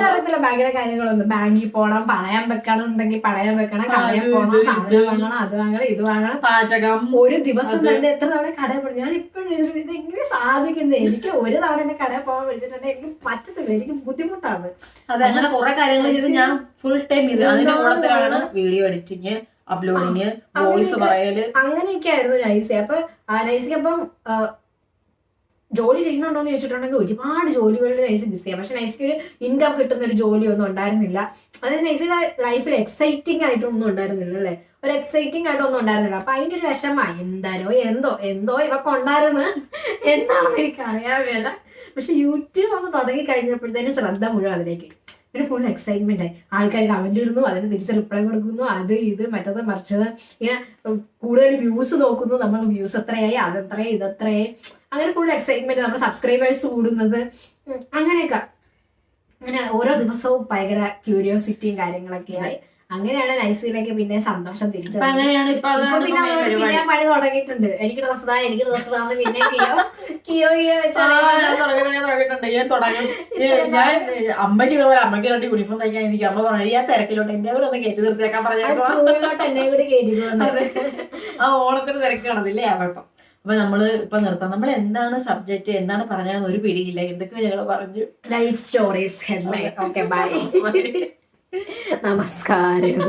അറിയത്തില്ല ബാങ്കിലെ കാര്യങ്ങളൊന്നും. ബാങ്കിൽ പോകണം, പണയം വെക്കണം, ഉണ്ടെങ്കിൽ പണയം വെക്കണം, കടയിൽ പോകണം, സാധനം വാങ്ങണം, അത് വാങ്ങണം, ഇത് വാങ്ങണം, പാചകം. ഒരു ദിവസം തന്നെ എത്ര തവണ കടയിൽ പോകണം. ഞാൻ ഇപ്പോഴും ഇതെങ്ങനെ സാധിക്കുന്നത്? എനിക്ക് ഒരു തവണ എന്നെ കടയിൽ പോകാൻ വിളിച്ചിട്ടുണ്ടെങ്കിൽ എനിക്ക് പറ്റത്തില്ല, എനിക്ക് ബുദ്ധിമുട്ടാണ്. അതെ, അങ്ങനെ കുറെ കാര്യങ്ങൾ ചെയ്ത് ഞാൻ ഫുൾ ടൈം ബിസി. അതിന്റെ കൂട്ടത്തിലാണ് വീഡിയോ എഡിറ്റിങ്, അപ്ലോഡിങ്, വോയിസ് പറയല്, അങ്ങനെയൊക്കെ ആയിരുന്നു നൈസി. അപ്പൊ നൈസിക്ക് അപ്പം ജോലി ചെയ്യുന്നുണ്ടോ എന്ന് ചോദിച്ചിട്ടുണ്ടെങ്കിൽ ഒരുപാട് ജോലികളിൽ നൈസ് ബിസിയാണ്. പക്ഷെ നൈസിക്ക് ഒരു ഇൻകം കിട്ടുന്ന ഒരു ജോലിയൊന്നും ഉണ്ടായിരുന്നില്ല. അതായത് നൈസിയുടെ ലൈഫിൽ എക്സൈറ്റിംഗ് ആയിട്ടൊന്നും ഉണ്ടായിരുന്നില്ല അല്ലേ, ഒരു എക്സൈറ്റിംഗ് ആയിട്ടൊന്നും ഉണ്ടായിരുന്നില്ല. അപ്പൊ അതിന്റെ ഒരു വിഷമമായി. എന്തോ ഇവക്ക് ഉണ്ടായിരുന്നു എന്താണെന്ന് എനിക്ക് അറിയാൻ വേണ്ട. പക്ഷെ യൂട്യൂബ് ഒന്ന് തുടങ്ങി കഴിഞ്ഞപ്പോഴത്തേനും ശ്രദ്ധ മുഴുവൻ അതിലേക്ക്. പിന്നെ ഫുൾ എക്സൈറ്റ്മെന്റ് ആയി. ആൾക്കാർ കമന്റ് ഇടുന്നു, അതിന് തിരിച്ച് റിപ്ലൈ കൊടുക്കുന്നു, അത് ഇത് മറ്റത് മറിച്ചത്. ഇങ്ങനെ കൂടുതൽ വ്യൂസ് നോക്കുന്നു, നമ്മൾ വ്യൂസ് എത്രയായി, അതെത്രയായി, ഇതെത്രയായി, അങ്ങനെ ഫുൾ എക്സൈറ്റ്മെന്റ്. നമ്മുടെ സബ്സ്ക്രൈബേഴ്സ് കൂടുന്നത്, അങ്ങനെയൊക്കെ. അങ്ങനെ ഓരോ ദിവസവും ഭയങ്കര ക്യൂരിയോസിറ്റിയും കാര്യങ്ങളൊക്കെ ആയി. അങ്ങനെയാണ് നൈസിയിലേക്ക് പിന്നെ സന്തോഷം തിരിച്ചു. പിന്നെ പണി തുടങ്ങിയിട്ടുണ്ട്. എനിക്ക് ഡ്രസ് പിന്നെ കിയോ ഞാൻ അമ്മയ്ക്ക് ഇതുപോലെ അമ്മയ്ക്ക് രണ്ട് യൂണിഫോം തയ്ക്കാൻ എനിക്ക് അമ്മ പറഞ്ഞു ഞാൻ തിരക്കിലോട്ട് എന്നെ കൂടെ ഒന്ന് കയറ്റി നിർത്തിയേക്കാൻ പറഞ്ഞോട്ട് എന്നെ കൂടി കയറ്റി പോകുന്നത്. ആ ഓണത്തിന് തിരക്ക് നടന്നില്ലേ ആ കുഴപ്പം. അപ്പൊ നമ്മള് ഇപ്പൊ നിർത്താം. നമ്മൾ എന്താണ് സബ്ജക്ട്, എന്താണ് പറഞ്ഞാൽ ഒരു പിടിയില്ല. എന്തൊക്കെയോ ഞങ്ങൾ പറഞ്ഞു. Life stories headline. Okay bye, നമസ്കാരം.